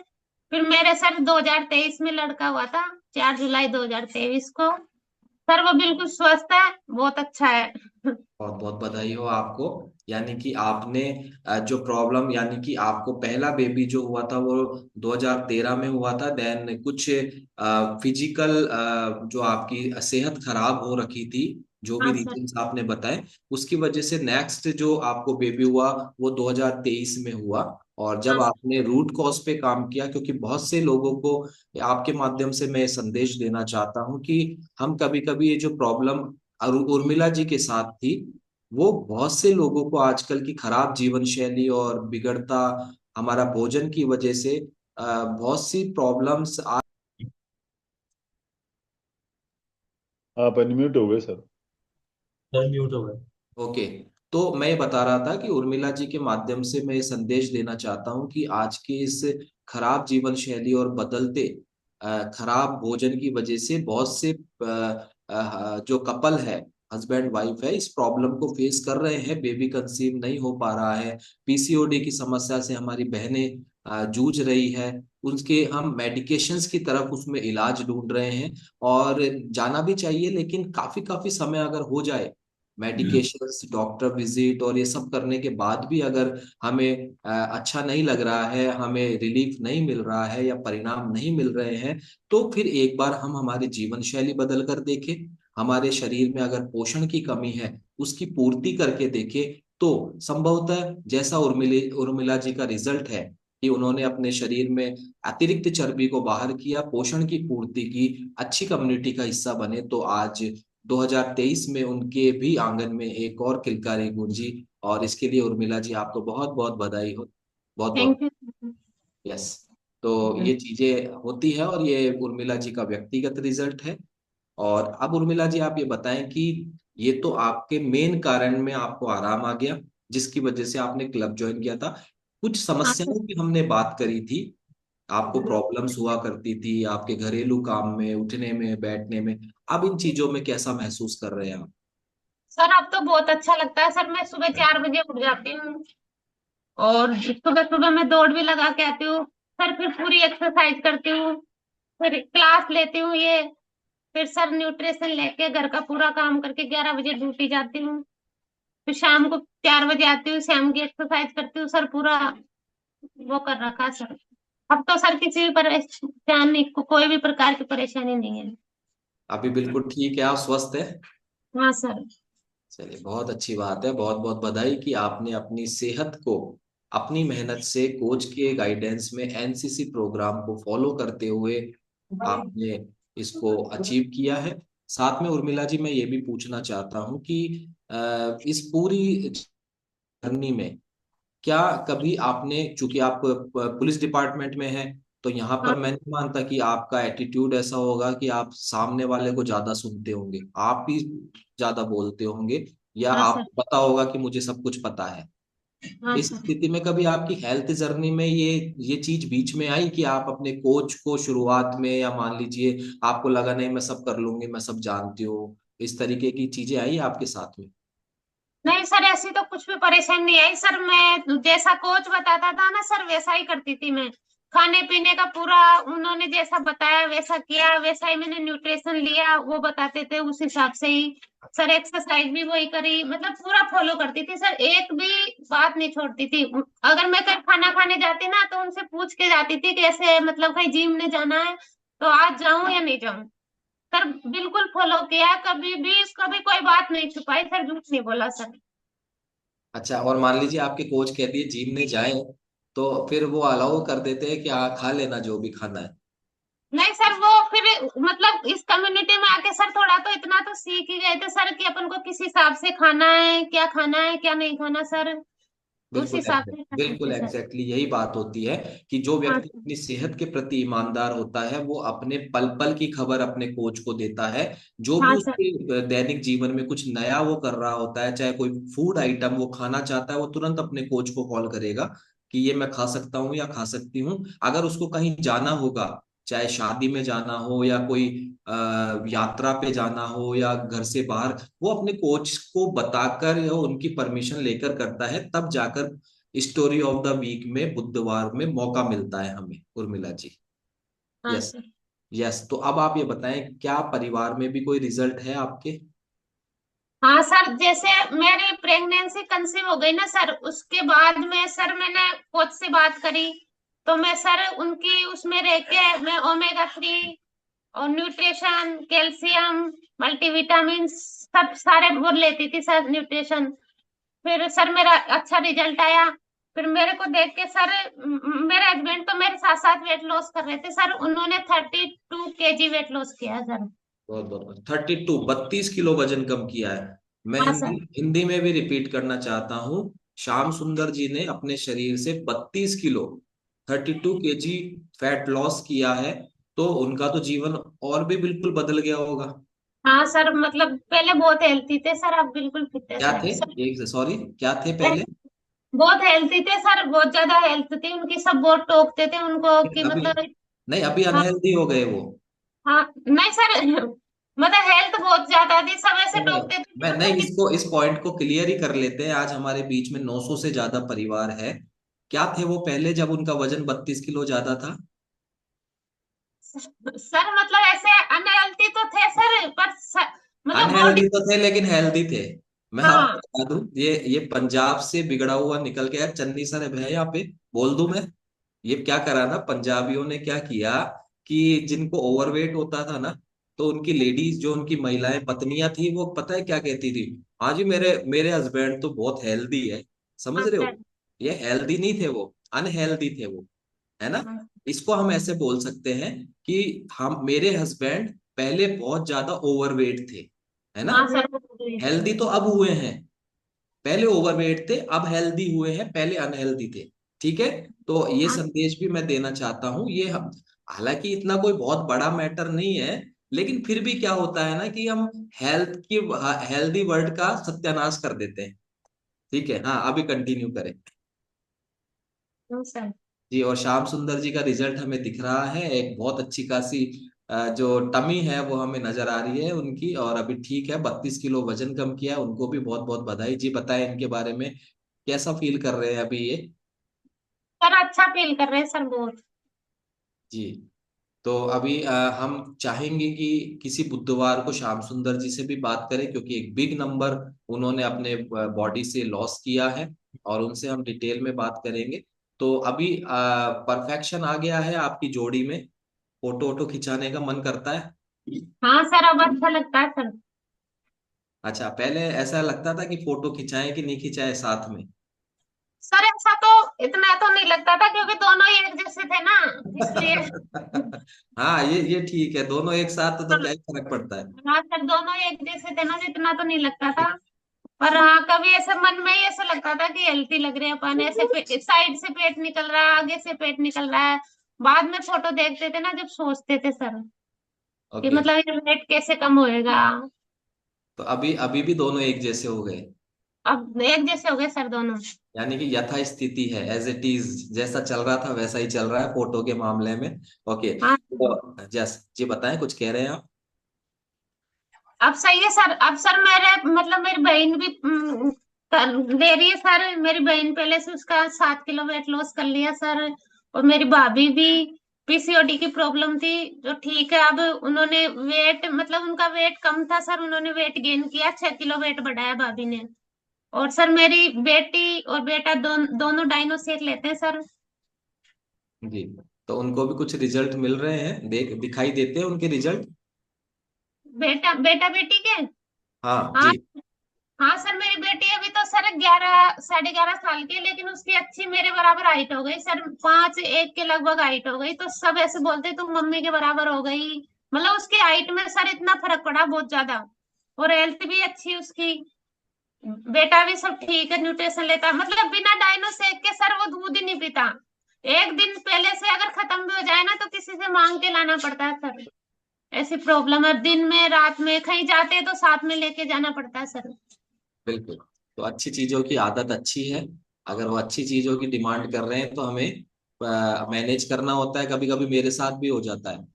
फिर मेरे सर 2023 में लड़का हुआ था, 4 जुलाई 2023 को। सर वो बिल्कुल स्वस्थ है, बहुत अच्छा है। बहुत बहुत बधाई हो आपको। यानी कि आपने जो प्रॉब्लम, यानी कि आपको पहला बेबी जो हुआ था वो 2013 में हुआ था। देन कुछ फिजिकल जो आपकी सेहत खराब हो रखी थी, जो भी हाँ सर। रीजंस आपने बताए, उसकी वजह से नेक्स्ट जो आपको बेबी हुआ वो 2023 में हुआ। और जब हाँ सर। आपने रूट कॉज पे काम किया, क्योंकि बहुत से लोगों को आपके माध्यम से मैं संदेश देना चाहता हूँ कि हम कभी कभी ये जो प्रॉब्लम उर्मिला जी के साथ थी, वो बहुत से लोगों को आजकल की खराब जीवन शैली और बिगड़ता हमारा भोजन की वजह से बहुत सी प्रॉब्लम्स आ। आप अनम्यूट हो गए सर। सर म्यूट हो गए। ओके। तो मैं बता रहा था कि उर्मिला जी के माध्यम से मैं ये संदेश देना चाहता हूँ कि आज की इस खराब जीवन शैली और बदलते खराब भोजन की वजह से बहुत से जो कपल है, हस्बैंड वाइफ है, इस प्रॉब्लम को फेस कर रहे हैं। बेबी कंसीव नहीं हो पा रहा है, पीसीओडी की समस्या से हमारी बहनें जूझ रही है। उनके हम मेडिकेशंस की तरफ उसमें इलाज ढूंढ रहे हैं, और जाना भी चाहिए, लेकिन काफी काफी समय अगर हो जाए, मेडिकेशंस, डॉक्टर विजिट और ये सब करने के बाद भी अगर हमें अच्छा नहीं लग रहा है, हमें रिलीफ नहीं मिल रहा है या परिणाम नहीं मिल रहे हैं, तो फिर एक बार हम हमारी जीवन शैली बदल कर देखें। हमारे शरीर में अगर पोषण की कमी है, उसकी पूर्ति करके देखें। तो संभवतः जैसा उर्मिला जी का रिजल्ट है कि उन्होंने अपने शरीर में अतिरिक्त चर्बी को बाहर किया, पोषण की पूर्ति की, अच्छी कम्युनिटी का हिस्सा बने, तो आज 2023 में उनके भी आंगन में एक और किलकारी गूंजी। और इसके लिए उर्मिला जी आपको बहुत बहुत बधाई हो। बहुत बहुत। Thank you. यस। तो ये चीजें होती है, और ये उर्मिला जी का व्यक्तिगत रिजल्ट है। और अब उर्मिला जी आप ये बताएं कि ये तो आपके मेन कारण में आपको आराम आ गया, जिसकी वजह से आपने क्लब ज्वाइन किया था। कुछ हाँ सर। समस्याओं की हमने बात करी थी, आपको प्रॉब्लम्स हुआ करती थी आपके घरेलू काम में, उठने में, बैठने में। अब इन चीजों में कैसा महसूस कर रहे हैं आप? सर अब तो बहुत अच्छा लगता है सर, मैं सुबह 4 बजे उठ जाती हूँ, और सुबह सुबह मैं दौड़ भी लगा के आती हूँ सर, फिर पूरी एक्सरसाइज करती हूँ, फिर क्लास लेती हूँ ये, फिर सर न्यूट्रिशन लेके घर का पूरा काम करके 11 बजे ड्यूटी जाती हूँ, फिर शाम को 4 बजे आती हूँ, शाम की एक्सरसाइज करती हूँ सर, पूरा वो कर रखा है सर। अब तो सर किसी भी परेशानी को, कोई भी प्रकार की परेशानी नहीं है। अभी बिल्कुल ठीक है, आप स्वस्थ है? हाँ सर। चलिए, बहुत अच्छी बात है। बहुत बहुत बधाई कि आपने अपनी सेहत को अपनी मेहनत से, कोच के गाइडेंस में, एनसीसी प्रोग्राम को फॉलो करते हुए आपने इसको अचीव किया है। साथ में उर्मिला जी, मैं ये भी पूछना चाहता हूँ कि इस पूरी जर्नी में क्या कभी आपने, चूंकि आप पुलिस डिपार्टमेंट में हैं, तो यहाँ हाँ पर मैं नहीं मानता कि आपका एटीट्यूड ऐसा होगा कि आप सामने वाले को ज्यादा सुनते होंगे, आप ही ज्यादा बोलते होंगे, या हाँ सर। आपको पता होगा कि मुझे सब कुछ पता है। हाँ इस सर। स्थिति में कभी आपकी हेल्थ जर्नी में ये चीज बीच में आई कि आप अपने कोच को शुरुआत में, या मान लीजिए आपको लगा नहीं मैं सब कर लूंगी, मैं सब जानती हूँ, इस तरीके की चीजें आई आपके साथ में? नहीं सर, ऐसी तो कुछ भी परेशानी नहीं आई सर, मैं जैसा कोच बताता था ना सर, वैसा ही करती थी मैं। खाने पीने का पूरा उन्होंने जैसा बताया वैसा किया, वैसा ही मैंने न्यूट्रिशन लिया, वो बताते थे उस हिसाब से ही। सर एक्सरसाइज भी वही करी, मतलब पूरा फॉलो करती थी सर, एक भी बात नहीं छोड़ती थी। अगर मैं कहीं खाना खाने जाती ना, तो उनसे पूछ के जाती थी कि ऐसे मतलब कहीं जिम में जाना है तो आज जाऊं या नहीं जाऊं। सर बिल्कुल फॉलो किया, कभी भी कभी कोई बात नहीं छुपाई सर, झूठ नहीं बोला सर। अच्छा, और मान लीजिए आपके कोच कह दिए जिम में जाएं, तो फिर वो अलाउ कर देते हैं कि खा लेना जो भी खाना है? नहीं सर, वो फिर मतलब इस कम्युनिटी में आके सर थोड़ा तो इतना तो सीख ही गए थे सर कि अपन को किस हिसाब से खाना है, क्या नहीं खाना सर। उस बिल्कुल हिसाब से करने बिल्कुल थे सर। एग्जैक्टली यही बात होती है कि जो हाँ व्यक्ति सर। अपनी सेहत के प्रति ईमानदार होता है वो अपने पल पल की खबर अपने कोच को देता है। जो भी हाँ सर। उसके दैनिक जीवन में कुछ नया वो कर रहा होता है, चाहे कोई फूड आइटम वो खाना चाहता है, वो तुरंत अपने कोच को कॉल करेगा कि ये मैं खा सकता हूँ या खा सकती हूँ। अगर उसको कहीं जाना होगा, चाहे शादी में जाना हो या कोई यात्रा पे जाना हो या घर से बाहर, वो अपने कोच को बताकर या उनकी परमिशन लेकर करता है, तब जाकर स्टोरी ऑफ द वीक में बुधवार में मौका मिलता है हमें, उर्मिला जी। हाँ यस। सर। यस, तो अब आप ये बताएं, क्या परिवार में भी कोई रिजल्ट है आपके? हाँ सर, जैसे मेरी प्रेगनेंसी कंसीव हो गई ना सर, उसके बाद में सर मैंने कोच से बात करी, तो मैं सर उनकी उसमें रह के मैं ओमेगा 3 और न्यूट्रिशन, कैल्शियम, मल्टीविटामिन सब सारे वो लेती थी सर, न्यूट्रिशन। फिर सर मेरा अच्छा रिजल्ट आया। फिर मेरे को देख के सर मेरे हस्बैंड तो मेरे साथ साथ वेट लॉस कर रहे थे सर, उन्होंने 32 kg वेट लॉस किया सर। बहुत बहुत 32, 32 किलो वजन कम किया है। मैं हाँ हिंदी सर। हिंदी में भी रिपीट करना चाहता हूँ। श्याम सुंदर जी ने अपने शरीर से 32 किलो, 32 kg फैट लॉस किया है। तो उनका तो जीवन और भी बिल्कुल बदल गया होगा। हाँ सर, मतलब पहले बहुत हेल्थी थे सर, अब बिल्कुल फिट है क्या सर थे? सर। एक सॉरी, क्या थे पहले? बहुत हेल्थी थे सर, बहुत ज्यादा हेल्थ थी उनकी, सब बहुत टोकते थे उनको कि अभी मतलब। नहीं, अभी हाँ। अनहेल्दी हो गए वो। हाँ नहीं सर, मतलब हेल्थ बहुत ज्यादा थी, सब ऐसे नहीं, टोकते थे कि मैं नहीं, मतलब कि। इसको इस पॉइंट को क्लियर ही कर लेते हैं। आज हमारे बीच में 900 से ज्यादा परिवार है। क्या थे वो पहले जब उनका वजन 32 किलो ज्यादा था? सर मतलब ऐसे अनहेल्थी तो थे सर, पर मतलब बॉडी। अनहेल्दी तो थे लेकिन हेल्दी थे। मैं आपको हाँ। बता दूं, ये पंजाब से बिगड़ा हुआ निकल के आया। चन्नी सर है यहाँ पे, बोल दूं मैं? ये क्या करा ना, पंजाबियों ने क्या किया कि जिनको ओवरवेट होता था ना, तो उनकी लेडीज, जो उनकी महिलाएं पत्नियां थी, वो पता है क्या कहती थी? हाँ जी, मेरे मेरे हस्बैंड तो बहुत हेल्दी है। समझ हाँ रहे सर। हो? ये हेल्दी नहीं थे, वो अनहेल्दी थे वो, है ना? हाँ। इसको हम ऐसे बोल सकते हैं कि हम, मेरे हस्बैंड पहले बहुत ज्यादा ओवरवेट थे, है ना? हाँ सर, वो तो है। हेल्दी तो अब हुए हैं, पहले ओवरवेट थे अब हेल्दी हुए हैं, पहले अनहेल्दी थे। ठीक है? तो ये हाँ। संदेश भी मैं देना चाहता हूँ। ये हम, हालांकि इतना कोई बहुत बड़ा मैटर नहीं है, लेकिन फिर भी क्या होता है ना कि हम हेल्दी वर्ड का सत्यानाश कर देते हैं। ठीक है, हाँ, अभी कंटिन्यू करें। हाँ सर। जी, और श्याम सुंदर जी का रिजल्ट हमें दिख रहा है, एक बहुत अच्छी खासी जो टमी है वो हमें नजर आ रही है उनकी, और अभी ठीक है, 32 किलो वजन कम किया है। उनको भी बहुत बहुत बधाई। जी बताएं इनके बारे में, कैसा फील कर रहे हैं अभी ये? सर अच्छा फील कर रहे हैं सर, बहुत। जी, तो अभी हम चाहेंगे कि किसी बुधवार को श्याम सुंदर जी से भी बात करें, क्योंकि एक बिग नंबर उन्होंने अपने बॉडी से लॉस किया है, और उनसे हम डिटेल में बात करेंगे। तो अभी परफेक्शन आ गया है आपकी जोड़ी में, फोटो वोटो खिंचाने का मन करता है? हाँ सर, अब अच्छा लगता है सर। अच्छा, पहले ऐसा लगता था कि फोटो खिंचाएं कि नहीं खिंचाए साथ में? सर ऐसा तो इतना तो नहीं लगता था, क्योंकि दोनों ही एक जैसे थे ना, इसलिए। हाँ, ये ठीक है, दोनों एक साथ तो हाँ। क्या ही फर्क पड़ता है। हाँ सर, दोनों ही एक जैसे थे ना, तो इतना तो नहीं लगता था। पर हाँ, कभी ऐसे मन में ही ऐसा लगता था कि हेल्थी लग रहे हैं अपन, ऐसे साइड से पेट निकल रहा है, आगे से पेट निकल रहा है। बाद में फोटो देखते थे ना, जब सोचते थे सर कि ओके, मतलब ये वेट कैसे कम होएगा। तो अभी अभी भी दोनों एक जैसे हो गए? अब एक जैसे हो गए सर दोनों। यानी कि यथा स्थिति है, एज इट इज, जैसा चल रहा था वैसा ही चल रहा है फोटो के मामले में। ओके, हाँ। तो जस जी बताएं, कुछ कह रहे हैं आप? अब सही है सर, अब सर मेरे मतलब मेरी बहन भी ले रही है सर, मेरी बहन पहले से उसका 7 किलो वेट लॉस कर लिया सर। और मेरी भाभी भी पीसीओडी की प्रॉब्लम थी, जो ठीक है, अब उन्होंने वेट मतलब उनका वेट कम था सर, उन्होंने वेट गेन किया, 6 किलो वेट बढ़ाया भाभी ने। और सर मेरी बेटी और बेटा दोनों डाइनो शेक लेते हैं सर। जी, तो उनको भी कुछ रिजल्ट मिल रहे हैं, दिखाई देते हैं उनके रिजल्ट? बेटा बेटा बेटी के। हाँ हाँ। जी। हाँ सर, मेरी बेटी अभी तो सर 11 साढ़े 11 साल की है, लेकिन उसकी अच्छी मेरे बराबर हाइट हो गई सर, 5'1" के लगभग हाइट हो गई, तो सब ऐसे बोलते तुम मम्मी के बराबर हो गई। मतलब उसकी हाइट में सर इतना फर्क पड़ा, बहुत ज्यादा। और हेल्थ भी अच्छी उसकी। बेटा भी सब ठीक है, न्यूट्रिशन लेता है, मतलब बिना डाइनो शेक के सर वो दूध ही नहीं पीता। एक दिन पहले से अगर खत्म भी हो जाए ना तो किसी से मांग के लाना पड़ता है सर। ऐसी प्रॉब्लम है, दिन में रात में कहीं जाते हैं तो साथ में लेके जाना पड़ता है सर। बिल्कुल। तो अच्छी चीजों की आदत अच्छी है। अगर वो अच्छी चीजों की डिमांड कर रहे हैं तो हमें मैनेज करना होता है। कभी कभी मेरे साथ भी हो जाता है।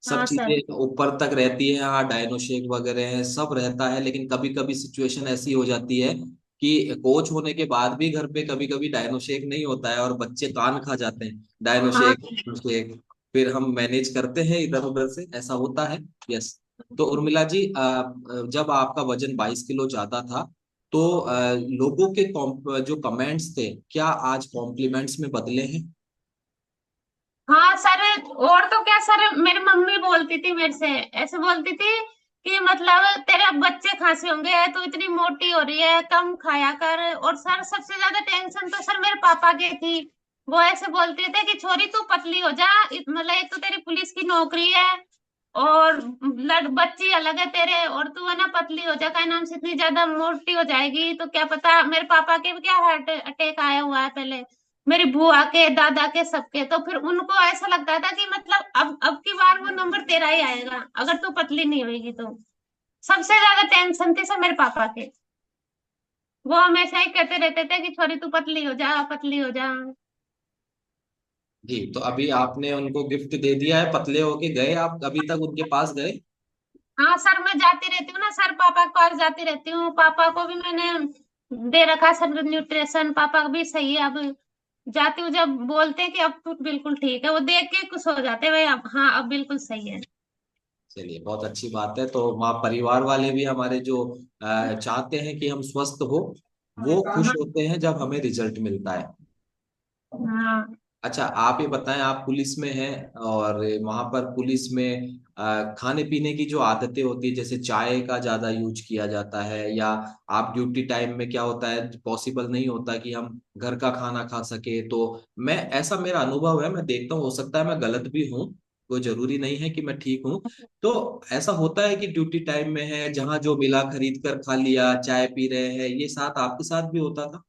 सब हाँ सर। चीजें ऊपर तक रहती है, हाँ डायनो शेक वगैरह है सब रहता है, लेकिन कभी कभी सिचुएशन ऐसी हो जाती है कि कोच होने के बाद भी घर पे कभी कभी डायनो शेक नहीं होता है और बच्चे कान खा जाते हैं डायनो हाँ शेक डायनो शेक। फिर हम मैनेज करते हैं इधर उधर से, ऐसा होता है। यस। तो उर्मिला जी, जब आपका वजन 22 किलो ज्यादा था तो लोगों के जो कमेंट्स थे क्या आज कॉम्प्लीमेंट्स में बदले हैं? हाँ सर। और तो क्या सर, मेरी मम्मी बोलती थी मेरे से, ऐसे बोलती थी कि मतलब तेरे बच्चे खांसे होंगे, तू इतनी मोटी हो रही है, कम खाया कर। और सर सबसे ज्यादा टेंशन तो सर मेरे पापा की थी। वो ऐसे बोलते थे कि छोरी तू पतली हो जा, मतलब एक तो तेरी पुलिस की नौकरी है और बच्ची अलग है तेरे, और तू है ना पतली हो जा, क्या नाम से इतनी ज्यादा मोटी हो जाएगी तो क्या पता। मेरे पापा के भी क्या हार्ट अटैक आया हुआ है पहले, मेरी बुआ के दादा के सबके। तो फिर उनको ऐसा लगता था कि मतलब अब की बार वो नंबर तेरा ही आएगा अगर तू पतली नहीं होगी तो। सबसे ज्यादा टेंशन थी सब मेरे पापा के। वो हमेशा ही कहते रहते थे कि छोरी तू पतली हो जा, पतली हो जा। जी, तो अभी आपने उनको गिफ्ट दे दिया है, पतले होके गए आप अभी तक उनके पास गए? हाँ सर, मैं जाती रहती हूँ ना सर, पापा के पास जाती रहती हूँ। पापा को भी मैंने दे रखा है सर न्यूट्रिशन, पापा भी सही है अब। जाती हूँ जब बोलते हैं कि अब तू बिल्कुल ठीक है, वो देख के खुश हो जाते हैं भाई, अब हाँ अब बिल्कुल सही है। चलिए बहुत अच्छी बात है। तो वहाँ परिवार वाले भी हमारे जो चाहते हैं कि हम स्वस्थ हो, वो खुश हाँ। होते हैं जब हमें रिजल्ट मिलता है। हाँ अच्छा, आप ये बताएं, आप पुलिस में हैं और वहां पर पुलिस में खाने पीने की जो आदतें होती है, जैसे चाय का ज्यादा यूज किया जाता है, या आप ड्यूटी टाइम में क्या होता है पॉसिबल नहीं होता कि हम घर का खाना खा सके, तो मैं ऐसा मेरा अनुभव है, मैं देखता हूँ, हो सकता है मैं गलत भी हूँ, कोई जरूरी नहीं है कि मैं ठीक हूँ। तो ऐसा होता है कि ड्यूटी टाइम में है, जहाँ जो मिला खरीद कर खा लिया, चाय पी रहे हैं, ये साथ आपके साथ भी होता था?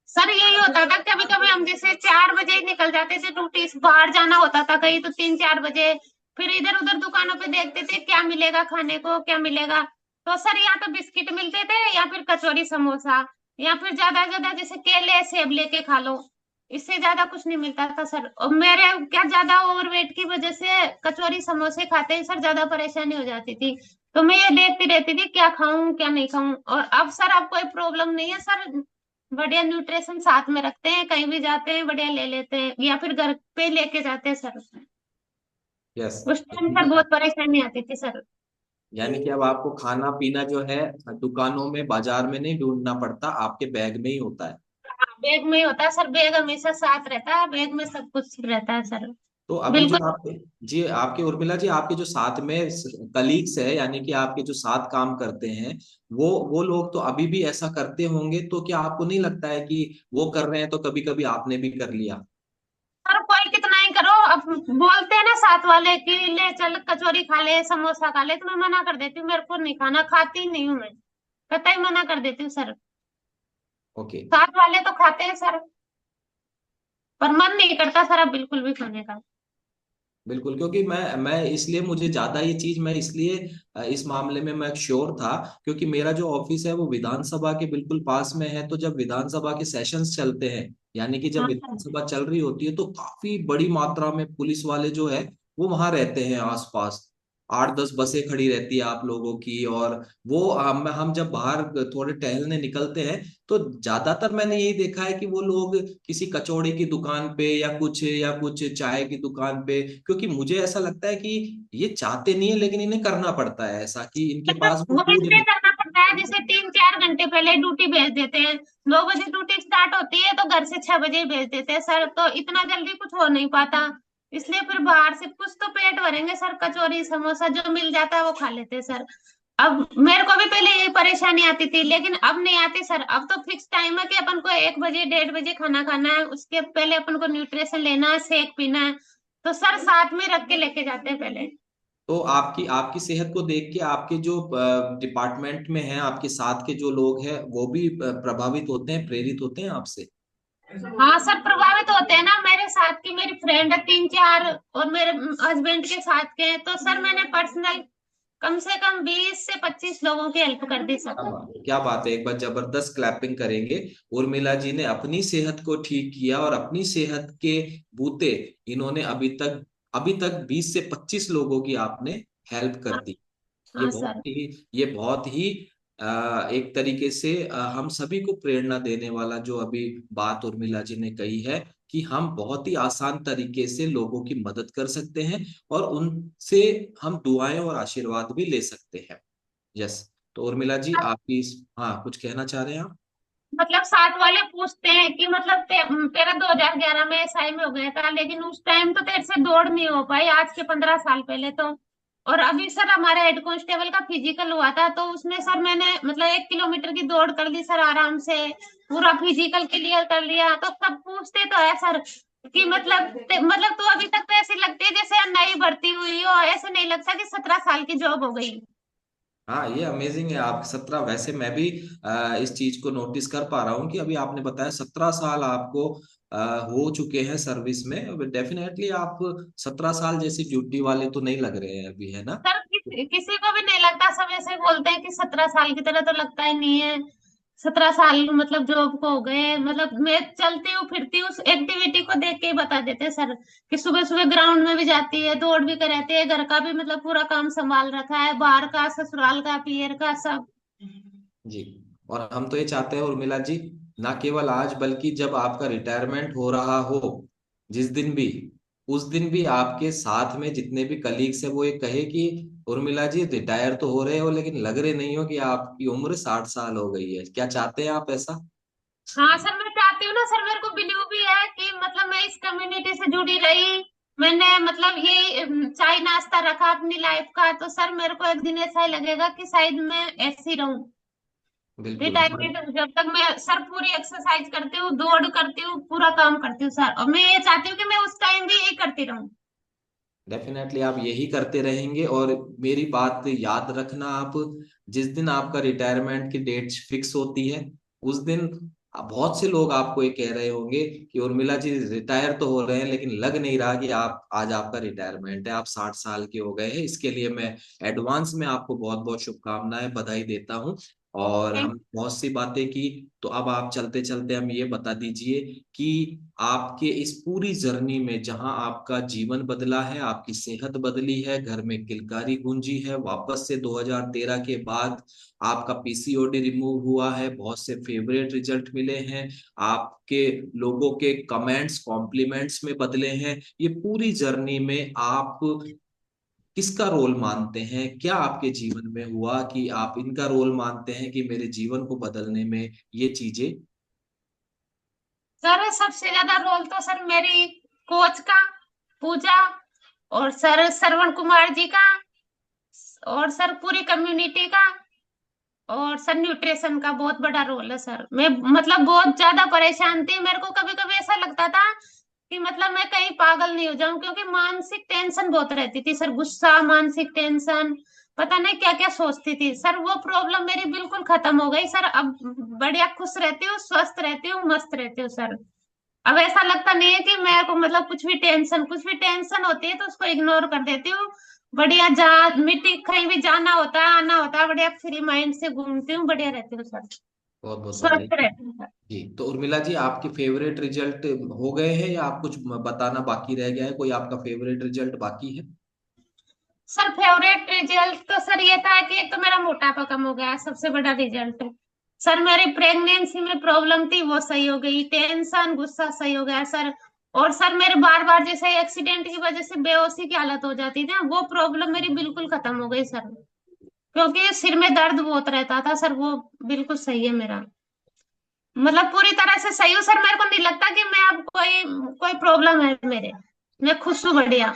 सर, यही होता था कभी कभी हम जैसे 4 बजे ही निकल जाते थे ड्यूटी से, बाहर जाना होता था कहीं तो 3-4 बजे। फिर इधर उधर दुकानों पे देखते थे क्या मिलेगा खाने को, क्या मिलेगा। तो सर या तो बिस्किट मिलते थे या फिर कचौरी समोसा, या फिर ज्यादा ज्यादा जैसे केले सेब लेके खा लो। इससे ज्यादा कुछ नहीं मिलता था सर। और मेरे क्या ज्यादा ओवरवेट की वजह से कचौरी समोसे खाते ही सर ज्यादा परेशानी हो जाती थी। तो मैं ये देखती रहती थी क्या खाऊं क्या नहीं खाऊं। और अब सर अब कोई प्रॉब्लम नहीं है सर। बढ़िया न्यूट्रिशन साथ में रखते हैं, कहीं भी जाते हैं बढ़िया ले लेते हैं, या फिर घर पे लेके जाते हैं सर। यस। उस टाइम पर बहुत परेशानी आती थी सर। यानी कि अब आपको खाना पीना जो है दुकानों में बाजार में नहीं ढूंढना पड़ता, आपके बैग में ही होता है। हाँ, बैग में ही होता है सर, बैग हमेशा साथ रहता है, बैग में सब कुछ रहता है सर। तो अभी जो बिल्कुल। आपके, जी आपके उर्मिला जी, आपके जो साथ में कलीग्स है, यानी कि आपके जो साथ काम करते हैं, वो लोग तो अभी भी ऐसा करते होंगे, तो क्या आपको नहीं लगता है कि वो कर रहे हैं तो कभी कभी आपने भी कर लिया? सर कोई कितना ही करो, अब बोलते हैं ना साथ वाले कि ले चल कचौरी खा ले समोसा खा ले, तो मैं मना कर देती हूँ, मेरे को नहीं खाना, खाती नहीं हूँ मैं, कतई मना कर देती हूँ सर। ओके। साथ वाले तो खाते हैं सर, पर मन नहीं करता सर अब बिल्कुल भी खाने का। बिल्कुल, क्योंकि मैं इसलिए मुझे ज्यादा ये चीज मैं इसलिए इस मामले में मैं श्योर था, क्योंकि मेरा जो ऑफिस है वो विधानसभा के बिल्कुल पास में है। तो जब विधानसभा के सेशंस चलते हैं, यानी कि जब हाँ सर। विधानसभा चल रही होती है, तो काफी बड़ी मात्रा में पुलिस वाले जो है वो वहां रहते हैं आसपास। 8-10 बसें खड़ी रहती है आप लोगों की, और वो हम जब बाहर थोड़े टहलने निकलते हैं, तो ज्यादातर मैंने यही देखा है कि वो लोग किसी कचौड़ी की दुकान पे या कुछ चाय की दुकान पे, क्योंकि मुझे ऐसा लगता है कि ये चाहते नहीं है लेकिन इन्हें करना पड़ता है ऐसा, कि इनके पास वो वो फूड इसलिए करना पड़ता है, जैसे 3-4 घंटे पहले ड्यूटी भेज देते हैं। 9 बजे ड्यूटी स्टार्ट होती है तो घर से 6 बजे ही भेज देते हैं सर, तो इतना जल्दी कुछ हो नहीं पाता। इसलिए फिर बाहर से कुछ तो पेट भरेंगे सर, कचौरी समोसा जो मिल जाता है वो खा लेते हैं सर। अब मेरे को भी पहले यही परेशानी आती थी, लेकिन अब नहीं आती सर। अब तो फिक्स टाइम है कि अपन को 1 बजे 1:30 बजे खाना खाना है, उसके पहले अपन को न्यूट्रिशन लेना है, शेक पीना है। तो सर साथ में रख के लेके जाते हैं पहले। तो आपकी आपकी सेहत को देख के आपके जो डिपार्टमेंट में हैं, आपके साथ के जो लोग हैं, वो भी प्रभावित होते हैं, प्रेरित होते हैं आपसे? हाँ सर, प्रभावित होते हैं ना। मेरे साथ की मेरी फ्रेंड है 3 4, और मेरे हस्बैंड के साथ के हैं, तो सर मैंने पर्सनल कम से कम 20 से 25 लोगों की हेल्प कर दी सर। क्या बात है, एक बार जबरदस्त क्लैपिंग करेंगे। उर्मिला जी ने अपनी सेहत को ठीक किया और अपनी सेहत के बूते इन्होंने अभी तक 20 से 25 लोगों की आपने हेल्प कर हाँ, दी। ये हाँ बहुत सर। ही ये बहुत ही एक तरीके से हम सभी को प्रेरणा देने वाला जो अभी बात उर्मिला जी ने कही है, कि हम बहुत ही आसान तरीके से लोगों की मदद कर सकते हैं और उनसे हम दुआएं और आशीर्वाद भी ले सकते हैं। यस। तो उर्मिला जी, आपकी हाँ, कुछ कहना चाह रहे हैं आप? मतलब साथ वाले पूछते हैं कि मतलब तेरा 2011 में एसआई में हो गया था, लेकिन उस टाइम तो तेरे से दौड़ नहीं हो पाई, आज के 15 साल पहले तो। और अभी सर हमारा हेड कांस्टेबल का फिजिकल हुआ था, तो उसमें सर मैंने मतलब 1 किलोमीटर की दौड़ कर ली सर, आराम से पूरा फिजिकल क्लियर कर लिया। तो सब पूछते तो है सर कि मतलब तू अभी तक तो ऐसी लगती है जैसे नई भर्ती हुई हो, ऐसे नहीं लगता कि 17 साल की जॉब हो गई। हाँ, ये अमेजिंग है। आप 17, वैसे मैं भी इस चीज को नोटिस कर पा रहा हूँ कि अभी आपने बताया 17 साल आपको हो चुके हैं सर्विस में। डेफिनेटली आप 17 साल जैसी ड्यूटी वाले तो नहीं लग रहे हैं अभी, है ना? सर किसी को भी नहीं लगता, सब ऐसे बोलते हैं कि 17 साल की तरह तो लगता ही नहीं है। 17 साल मतलब जॉब को हो गए, मतलब मैं चलती हूँ फिरती हूँ, उस एक्टिविटी को देख के ही बता देते हैं सर कि सुबह सुबह ग्राउंड में भी जाती है, दौड़ भी कर रहती है, घर का भी मतलब पूरा काम संभाल रखा है, बाहर का, ससुराल का, पियर का, सब। जी। और हम तो ये चाहते हैं उर्मिला जी, ना केवल आज बल्कि जब आपका रिटायरमेंट हो रहा हो, जिस दिन भी, उस दिन भी आपके साथ में जितने भी कलीग्स है वो ये कहे कि उर्मिला जी रिटायर तो हो रहे हो लेकिन लग रहे नहीं हो कि आपकी उम्र 60 साल हो गई है। क्या चाहते हैं आप ऐसा? हाँ सर, मैं चाहती हूँ ना सर, मेरे को बिलीव भी है कि मतलब मैं इस कम्युनिटी से जुड़ी रही, मैंने मतलब ये चाय नाश्ता रखा अपनी लाइफ का, तो सर मेरे को एक दिन ऐसा ही लगेगा कि शायद मैं ऐसी रहूं बिल्कुल। रिटायरमेंट, जब तक मैं सर पूरी एक्सरसाइज करती हूँ, दौड़ करती हूँ, पूरा काम करती हूँ सर, और मैं ये चाहती हूँ कि मैं उस टाइम भी यही करती रहूं। डेफिनेटली आप यही करते रहेंगे। और मेरी बात याद रखना आप, जिस दिन आपका रिटायरमेंट की डेट फिक्स होती है, उस दिन बहुत से लोग आपको ये कह रहे होंगे कि उर्मिला जी रिटायर तो हो रहे हैं लेकिन लग नहीं रहा कि आप आज आपका रिटायरमेंट है, आप 60 साल के हो गए हैं। इसके लिए मैं एडवांस में आपको बहुत बहुत शुभकामनाएं, बधाई देता हूँ। और थैंक हम बहुत सी बातें की, तो अब आप चलते चलते हम ये बता दीजिए कि आपके इस पूरी जर्नी में जहां आपका जीवन बदला है, आपकी सेहत बदली है, घर में किलकारी गूंजी है, वापस से 2013 के बाद आपका पीसीओडी रिमूव हुआ है, बहुत से फेवरेट रिजल्ट मिले हैं, आपके लोगों के कमेंट्स कॉम्प्लीमेंट्स में बदले हैं, ये पूरी जर्नी में आप किसका रोल मानते हैं? क्या आपके जीवन में हुआ कि आप इनका रोल मानते हैं कि मेरे जीवन को बदलने में ये चीजें? सर, सबसे ज्यादा रोल तो सर मेरी कोच का, पूजा, और सर श्रवण कुमार जी का, और सर पूरी कम्युनिटी का, और सर न्यूट्रिशन का बहुत बड़ा रोल है सर। मैं मतलब बहुत ज्यादा परेशान थी, मेरे को कभी कभी ऐसा लगता था कि मतलब मैं कहीं पागल नहीं हो जाऊं, क्योंकि मानसिक टेंशन बहुत रहती थी सर, गुस्सा, मानसिक टेंशन, पता नहीं क्या क्या सोचती थी सर। वो प्रॉब्लम मेरी बिल्कुल खत्म हो गई सर, अब बढ़िया खुश रहती हूँ, स्वस्थ रहती हूँ, मस्त रहती हूँ सर। अब ऐसा लगता नहीं है कि मेरे को मतलब कुछ भी टेंशन होती है तो उसको इग्नोर कर देती हूँ। बढ़िया, जहाँ मीटिंग कहीं भी जाना होता है, आना होता है, बढ़िया फ्री माइंड से घूमती हूँ, बढ़िया रहती हूँ सर, बहुत बहुत बधाई। स्वस्थ रहती हूँ सर। जी। तो उर्मिला जी, आपके फेवरेट रिजल्ट हो गए हैं या आप कुछ बताना बाकी रह गया है? कोई आपका फेवरेट रिजल्ट बाकी है? सर फेवरेट रिजल्ट तो सर ये था कि एक तो मेरा मोटापा कम हो गया, सबसे बड़ा रिजल्ट है सर। मेरी प्रेगनेंसी में प्रॉब्लम थी, वो सही हो गई, टेंशन गुस्सा सही हो गया सर। और सर मेरे बार बार जैसे एक्सीडेंट की वजह से बेहोशी की हालत हो जाती थी ना, वो प्रॉब्लम मेरी बिल्कुल खत्म हो गई सर, क्योंकि सिर में दर्द बहुत रहता था सर, वो बिल्कुल सही है मेरा, मतलब पूरी तरह से सही हूँ सर। मेरे को नहीं लगता कि मैं अब कोई कोई प्रॉब्लम है मेरे, मैं खुश हूँ, बढ़िया।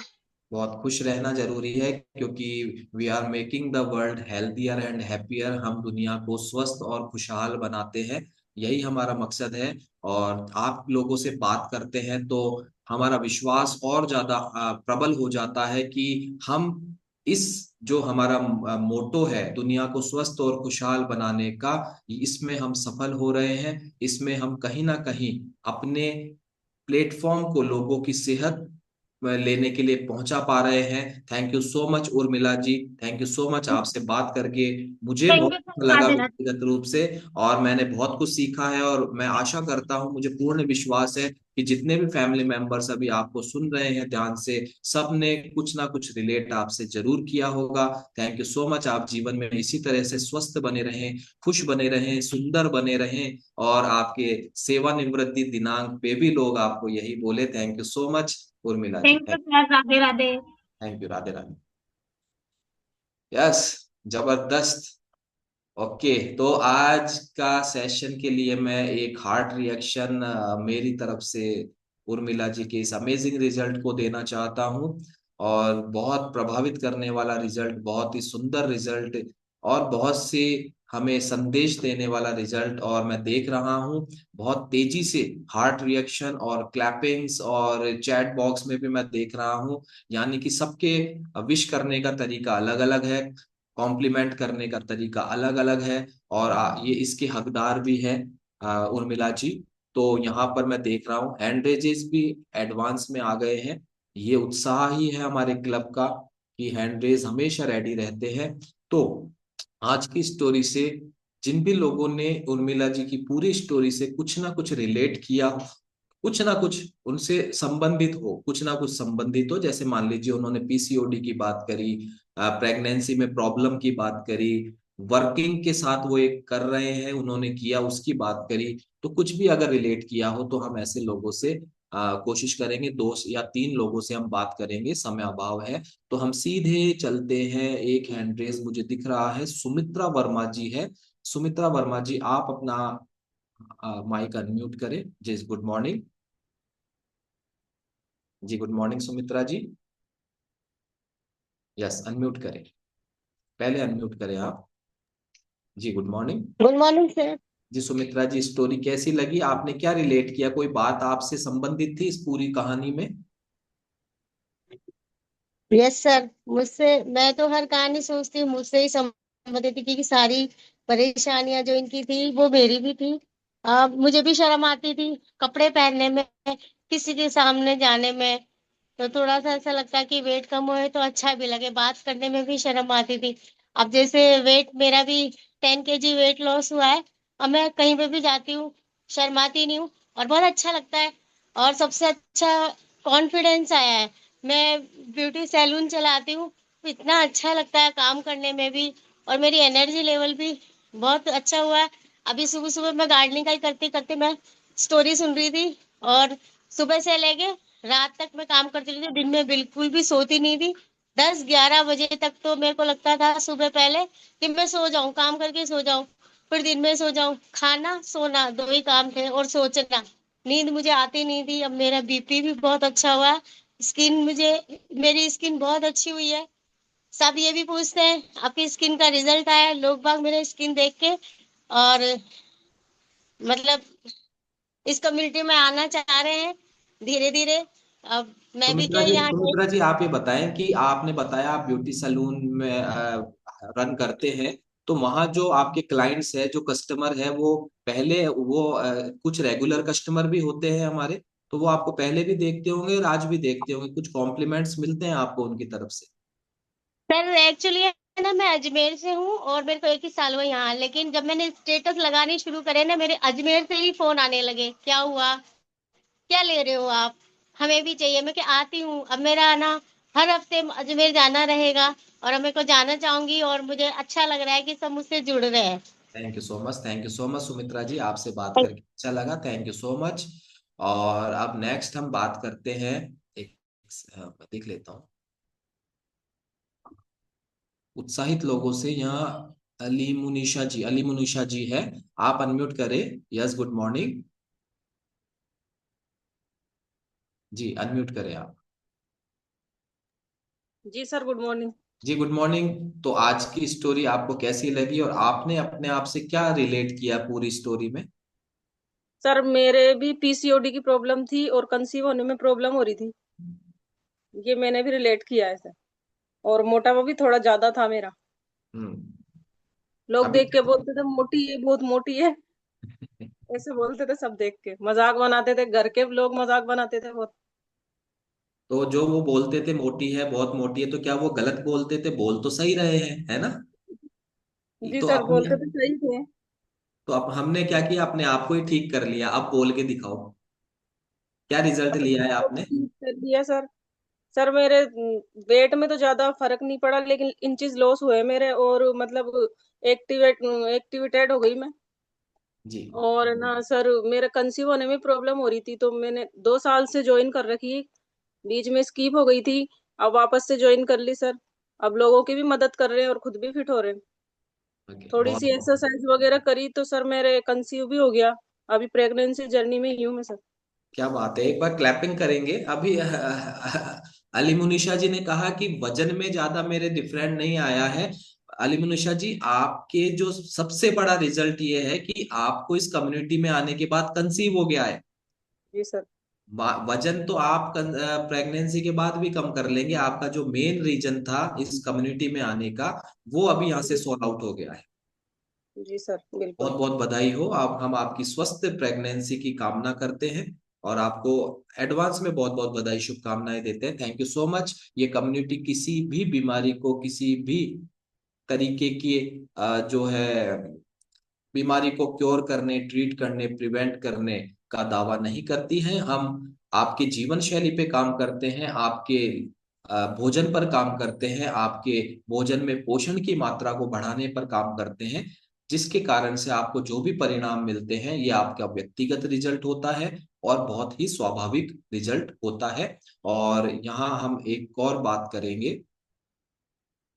बहुत खुश रहना जरूरी है, क्योंकि we are making the world healthier and happier. हम दुनिया को स्वस्थ और खुशहाल बनाते हैं, यही हमारा मकसद है। और आप लोगों से बात करते हैं तो हमारा विश्वास और ज्यादा प्रबल हो जाता है कि हम इस जो हमारा मोटो है दुनिया को स्वस्थ और खुशहाल बनाने का, इसमें हम सफल हो रहे हैं। इसमें हम कहीं ना कहीं अपने प्लेटफॉर्म को लोगों की सेहत लेने के लिए पहुंचा पा रहे हैं। Thank you so much Urmila ji, thank you so much. आपसे बात करके मुझे थैंक बहुत यू सर, अच्छा लगा राधे राधे। व्यक्तिगत रूप से, और मैंने बहुत कुछ सीखा है। और मैं आशा करता हूं, मुझे पूर्ण विश्वास है कि जितने भी फैमिली मेंबर्स अभी आपको सुन रहे हैं ध्यान से, सब ने कुछ ना कुछ रिलेट आपसे जरूर किया होगा। Thank you so much. आप जीवन में इसी तरह से स्वस्थ बने रहें, खुश बने रहें, सुंदर बने रहें, और आपके सेवानिवृत्ति दिनांक पे भी लोग आपको यही बोले। Thank you so much Urmila ji. Thank you sir, Radhe Radhe. Thank you, Radhe Radhe. Yes, जबरदस्त। ओके, तो आज का सेशन के लिए मैं एक हार्ट रिएक्शन मेरी तरफ से उर्मिला जी के इस अमेजिंग रिजल्ट को देना चाहता हूं। और बहुत प्रभावित करने वाला रिजल्ट, बहुत ही सुंदर रिजल्ट, और बहुत से हमें संदेश देने वाला रिजल्ट। और मैं देख रहा हूं बहुत तेजी से हार्ट रिएक्शन और क्लैपिंग्स, और चैट बॉक्स में भी मैं देख रहा हूं। यानी कि सबके विश करने का तरीका अलग अलग है, कॉम्प्लीमेंट करने का तरीका अलग अलग है, और ये इसके हकदार भी है उर्मिला जी। तो यहाँ पर मैं देख रहा हूँ हैंड रेजेस भी एडवांस में आ गए हैं। ये उत्साह ही है हमारे क्लब का कि हैंड रेज हमेशा रेडी रहते हैं। तो आज की स्टोरी से जिन भी लोगों ने उर्मिला जी की पूरी स्टोरी से कुछ ना कुछ रिलेट किया, कुछ ना कुछ उनसे संबंधित हो, कुछ ना कुछ संबंधित हो, जैसे मान लीजिए उन्होंने पीसीओडी की बात करी, प्रेगनेंसी में प्रॉब्लम की बात करी, वर्किंग के साथ वो एक कर रहे हैं उन्होंने किया उसकी बात करी, तो कुछ भी अगर रिलेट किया हो तो हम ऐसे लोगों से कोशिश करेंगे, दो या तीन लोगों से हम बात करेंगे, समय अभाव है। तो हम सीधे चलते हैं। एक हैंड रेस मुझे दिख रहा है, सुमित्रा वर्मा जी है। सुमित्रा वर्मा जी, आप अपना माइक अनम्यूट करें जी। गुड मॉर्निंग जी, good morning Sumitra ji. Yes, unmute करें, पहले अनम्यूट करें आप। जी, good morning. Good morning sir. जी सुमित्रा जी, स्टोरी कैसी लगी? आपने क्या रिलेट किया? कोई बात आपसे संबंधित थी इस पूरी कहानी में? यस सर, मुझसे मैं तो हर कहानी सोचती हूँ मुझसे ही संबंधित थी, क्योंकि सारी परेशानियां जो इनकी थी वो मेरी भी थी। मुझे भी शर्म आती थी कपड़े पहनने में, किसी के सामने जाने में। तो थोड़ा सा ऐसा लगता है कि वेट कम होए तो अच्छा भी लगे, बात करने में भी शर्म आती थी। अब जैसे वेट मेरा भी 10 kg वेट लॉस हुआ है। अब मैं कहीं पे भी जाती हूँ शर्माती नहीं हूँ, और बहुत अच्छा लगता है। और सबसे अच्छा कॉन्फिडेंस आया है। मैं ब्यूटी सैलून चलाती हूँ, तो इतना अच्छा लगता है काम करने में भी, और मेरी एनर्जी लेवल भी बहुत अच्छा हुआ है। अभी सुबह सुबह मैं गार्डनिंग का ही करते करते मैं स्टोरी सुन रही थी, और सुबह से लेके रात तक मैं काम करती रही थी, दिन में बिल्कुल भी सोती नहीं थी। 10-11 बजे तक तो मेरे को लगता था सुबह पहले कि मैं सो जाऊं, काम करके सो जाऊं, फिर दिन में सो जाऊं। खाना सोना दो ही काम थे, और सोचना। नींद मुझे आती नहीं थी। अब मेरा बीपी भी बहुत अच्छा हुआ है। स्किन मुझे मेरी स्किन बहुत अच्छी हुई है। सब ये भी पूछते हैं आपकी स्किन का रिजल्ट आया है, लोग बाग मेरे स्किन देख के, और मतलब इस कम्युनिटी में आना चाह रहे हैं धीरे धीरे। अब मैं भी क्या यहाँ सुमित्रा जी, आप ये बताएं कि आपने बताया आप ब्यूटी सैलून में रन करते हैं, तो वहाँ जो आपके क्लाइंट्स है, जो कस्टमर है, वो पहले वो कुछ रेगुलर कस्टमर भी होते हैं हमारे, तो वो आपको पहले भी देखते होंगे और आज भी देखते होंगे, कुछ कॉम्प्लीमेंट्स मिलते हैं आपको उनकी तरफ से? सर एक्चुअली है ना, मैं अजमेर से हूँ और मेरे को 1 ही साल हुआ यहाँ। लेकिन जब मैंने स्टेटस लगाने शुरू करे ना, मेरे अजमेर से ही फोन आने लगे, क्या हुआ, क्या ले रहे हो आप, हमें भी चाहिए। मैं क्या आती हूँ, अब मेरा ना हर हफ्ते अजमेर जाना रहेगा, और अब मेरे को जाना चाहूंगी, और मुझे अच्छा लग रहा है कि सब मुझसे जुड़ रहे हैं। Thank you so much, thank you so much Sumitra ji, आपसे बात करके अच्छा लगा, थैंक यू सो मच। और अब नेक्स्ट हम बात करते हैं, एक मैं देख लेता हूँ उत्साहित लोगों से। यहाँ अली मुनीषा जी है, आप अनम्यूट करें। यस, गुड मॉर्निंग जी, अनम्यूट करें आप। जी सर, गुड मॉर्निंग। जी, गुड मॉर्निंग। तो आज की स्टोरी आपको कैसी लगी, और आपने अपने आप से क्या रिलेट किया पूरी स्टोरी में? सर मेरे भी पीसीओडी की प्रॉब्लम थी और कंसीव होने में प्रॉब्लम हो रही थी। ये मैंने भी रिलेट किया है सर। और मोटापा भी थोड़ा ज्यादा था मेरा। हम्म। लोग अभी देख के बोलते थे मोटी है, बहुत मोटी है। ऐसे बोलते थे सब, देख के मजाक बनाते थे, घर के लोग मजाक बनाते थे बहुत। तो जो वो बोलते थे मोटी है, बहुत मोटी है, तो क्या वो गलत बोलते थे? बोल तो सही रहे हैं, है ना? जी तो सर, अपने बोलते तो सही थे। तो अब हमने क्या किया, अपने आप को ही ठीक कर लिया। अब बोल के दिखाओ, क्या रिजल्ट अपने लिया है आप को आपने? ठीक कर दिया सर। सर मेरे वेट में तो ज्यादा फर्क नहीं पड़ा, लेकिन इंचेस लॉस हुए मेरे, और मतलब एक्टिवेटेड हो गई मैं। जी। और ना सर, मेरे कंसीव होने में प्रॉब्लम हो रही थी, तो मैंने 2 साल से ज्वाइन कर रखी है। बीच में स्कीप हो गई थी, अब वापस से ज्वाइन कर ली सर। अब लोगों की भी मदद कर रहे हैं और खुद भी फिट हो रहे हैं। ओके, थोड़ी बहुत सी बहुत एक्सरसाइज वगैरह करी तो सर मेरे कंसीव भी हो गया। अभी प्रेगनेंसी जर्नी में ही हूँ मैं सर। क्या बात है, एक बार क्लैपिंग करेंगे। अभी अली मुनीषा जी ने कहा कि वजन में ज्यादा मेरे डिफरेंट नहीं आया है। अली मुनीषा जी, आपके जो सबसे बड़ा रिजल्ट ये है कि आपको इस कम्युनिटी में आने के बाद कंसीव हो गया है। जी सर। वजन तो आप प्रेगनेंसी के बाद भी कम कर लेंगे। आपका जो मेन रीजन था इस कम्युनिटी में आने का, वो अभी यहाँ से जी। सॉर्ट आउट हो गया है। जी सर, बिल्कुल। बहुत बहुत बधाई हो। आप हम आपकी स्वस्थ प्रेगनेंसी की कामना करते हैं और आपको एडवांस में बहुत बहुत बधाई, शुभकामनाएं देते हैं। Thank you so much. ये कम्युनिटी किसी भी बीमारी को, किसी भी तरीके की जो है बीमारी को क्योर करने, ट्रीट करने, प्रिवेंट करने का दावा नहीं करती है। हम आपके जीवन शैली पे काम करते हैं, आपके भोजन पर काम करते हैं, आपके भोजन में पोषण की मात्रा को बढ़ाने पर काम करते हैं, जिसके कारण से आपको जो भी परिणाम मिलते हैं ये आपका व्यक्तिगत रिजल्ट होता है और बहुत ही स्वाभाविक रिजल्ट होता है। और यहाँ हम एक और बात करेंगे,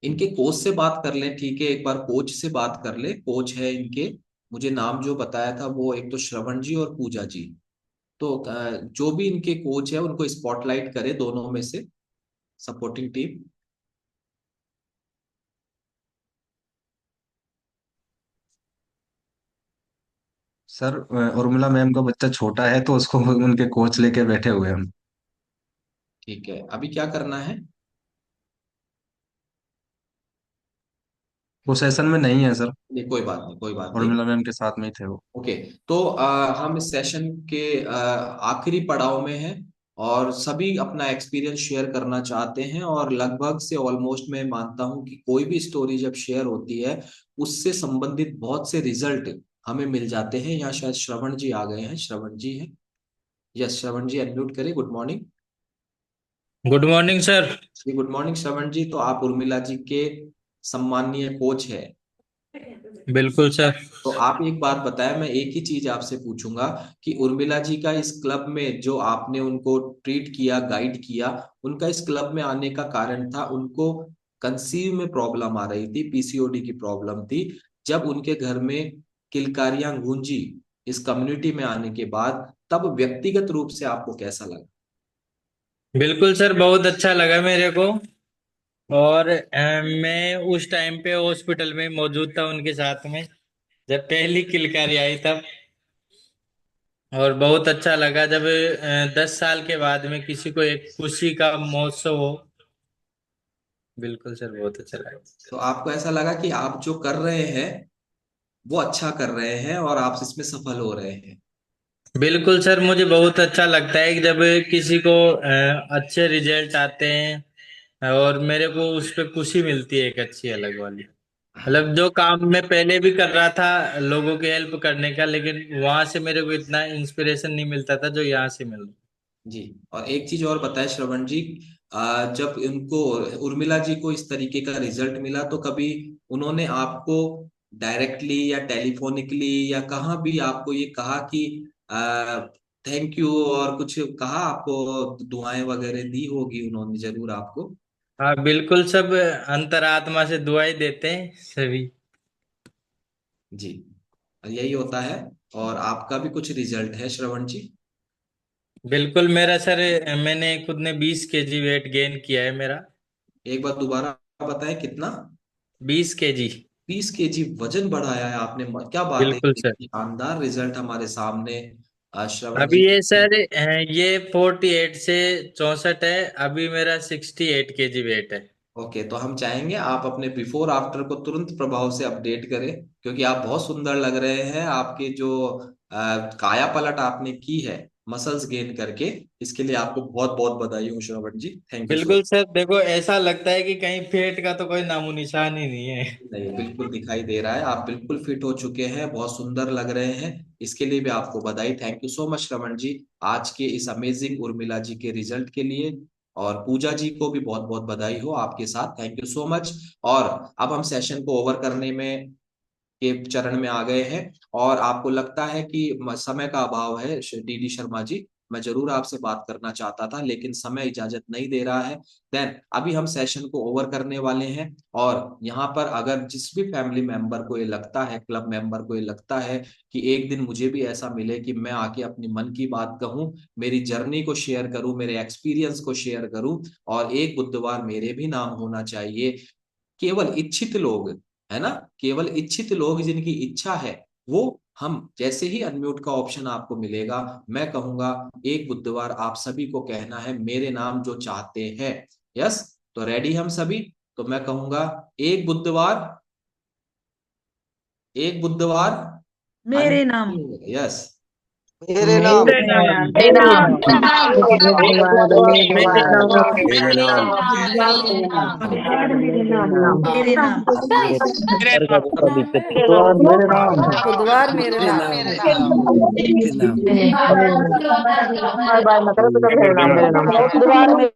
इनके कोच से बात कर लें, ठीक है? एक बार कोच से बात कर ले। कोच है इनके, मुझे नाम जो बताया था वो एक तो श्रवण जी और पूजा जी। तो जो भी इनके कोच है उनको स्पॉटलाइट करे, दोनों में से supporting team. Sir Urmila ma'am का बच्चा छोटा है तो उसको उनके कोच लेके बैठे हुए हैं हम। ठीक है, अभी क्या करना है? वो सेशन में नहीं है सर। नहीं, कोई बात नहीं, कोई बात नहीं। उर्मिला मैम के साथ में ही थे वो। ओके। तो हम इस सेशन के आखिरी पड़ाव में हैं और सभी अपना एक्सपीरियंस शेयर करना चाहते हैं। और लगभग से ऑलमोस्ट मैं मानता हूं कि कोई भी स्टोरी जब शेयर होती है उससे संबंधित बहुत से रिजल्ट हमें मिल जाते हैं। यहाँ शायद श्रवण जी आ गए हैं, श्रवण जी हैं। यस, श्रवण जी अनम्यूट करें। Good morning good morning sir. जी। Good morning Shravan ji. तो आप उर्मिला जी के सम्माननीय कोच है। बिल्कुल सर। तो आप एक बात बताएं, मैं एक ही चीज आपसे पूछूंगा कि उर्मिला जी का इस क्लब में जो आपने उनको ट्रीट किया, गाइड किया, उनका इस क्लब में आने का कारण था उनको कंसीव में प्रॉब्लम आ रही थी, पीसीओडी की प्रॉब्लम थी। जब उनके घर में किलकारियां गूंजी इस कम्युनिटी में आने के बाद, तब व्यक्तिगत रूप से आपको कैसा लगा? बिल्कुल सर, बहुत अच्छा लगा मेरे को। और मैं उस टाइम पे हॉस्पिटल में मौजूद था उनके साथ में, जब पहली किलकारी आई तब। और बहुत अच्छा लगा जब 10 साल के बाद में किसी को एक खुशी का महोत्सव हो। बिल्कुल सर, बहुत अच्छा लगा। तो आपको ऐसा लगा कि आप जो कर रहे हैं वो अच्छा कर रहे हैं और आप इसमें सफल हो रहे हैं? बिल्कुल सर, मुझे बहुत अच्छा लगता है कि जब किसी को अच्छे रिजल्ट आते हैं और मेरे को उस पर खुशी मिलती है, एक अच्छी अलग वाली। मतलब जो काम मैं पहले भी कर रहा था लोगों की हेल्प करने का, लेकिन वहां से मेरे को इतना इंस्पिरेशन नहीं मिलता था जो यहाँ से मिल रहा। जी। और एक चीज और बताए श्रवण जी, जब उनको, उर्मिला जी को इस तरीके का रिजल्ट मिला तो कभी उन्होंने आपको डायरेक्टली या टेलीफोनिकली या कहाँ भी आपको ये कहा कि थैंक यू, और कुछ कहा आपको? दुआएं वगैरह दी होगी उन्होंने जरूर आपको। हाँ बिल्कुल, सब अंतरात्मा से दुआई देते हैं सभी। जी। और यही होता है। और आपका भी कुछ रिजल्ट है श्रवण जी। बिल्कुल मेरा सर, मैंने खुद ने 20 केजी वेट गेन किया है मेरा। एक बार दोबारा बताएं, कितना? 20 केजी। 20 केजी वजन बढ़ाया है आपने? क्या बात है, बिल्कुल सर। शानदार रिजल्ट हमारे सामने श्रवण अभी जी। ये सर ये 48 से 64 है, अभी मेरा 68 केजी वेट है। ओके, तो हम चाहेंगे आप अपने बिफोर आफ्टर को तुरंत प्रभाव से अपडेट करें, क्योंकि आप बहुत सुंदर लग रहे हैं। आपके जो काया पलट आपने की है मसल्स गेन करके, इसके लिए आपको बहुत बहुत बधाई हो श्रवण जी। थैंक यू सो। बिल्कुल सर, देखो ऐसा लगता है कि कहीं पेट का तो कोई नामो निशान ही नहीं है। नहीं, बिल्कुल दिखाई दे रहा है, आप बिल्कुल फिट हो चुके हैं, बहुत सुंदर लग रहे हैं। इसके लिए भी आपको बधाई। Thank you so much Raman ji, आज के इस अमेजिंग उर्मिला जी के रिजल्ट के लिए। और पूजा जी को भी बहुत बहुत बधाई हो आपके साथ। Thank you so much. और अब हम सेशन को ओवर करने में के चरण में आ गए हैं, और आपको लगता है कि समय का अभाव है डीडी शर्मा जी, मैं जरूर आपसे बात करना चाहता था लेकिन समय इजाजत नहीं दे रहा है। देन अभी हम सेशन को ओवर करने वाले हैं। और यहाँ पर अगर जिस भी फैमिली मेंबर को ये लगता है, क्लब मेंबर को ये लगता है कि एक दिन मुझे भी ऐसा मिले कि मैं आके अपनी मन की बात कहूँ, मेरी जर्नी को शेयर करूँ, मेरे एक्सपीरियंस को शेयर करूँ, और एक बुधवार मेरे भी नाम होना चाहिए। केवल इच्छित लोग, है ना, केवल इच्छित लोग जिनकी इच्छा है, वो हम जैसे ही अनम्यूट का ऑप्शन आपको मिलेगा, मैं कहूंगा एक बुधवार आप सभी को कहना है मेरे नाम जो चाहते हैं। यस, तो रेडी हम सभी? तो मैं कहूंगा एक बुधवार, एक बुधवार। मेरे नाम। यस, मेरे नाम। मेरे नाम। मेरे नाम। मेरे नाम। मेरे नाम। मेरे नाम। मेरे नाम। बुधवार मेरे नाम। मेरे नाम।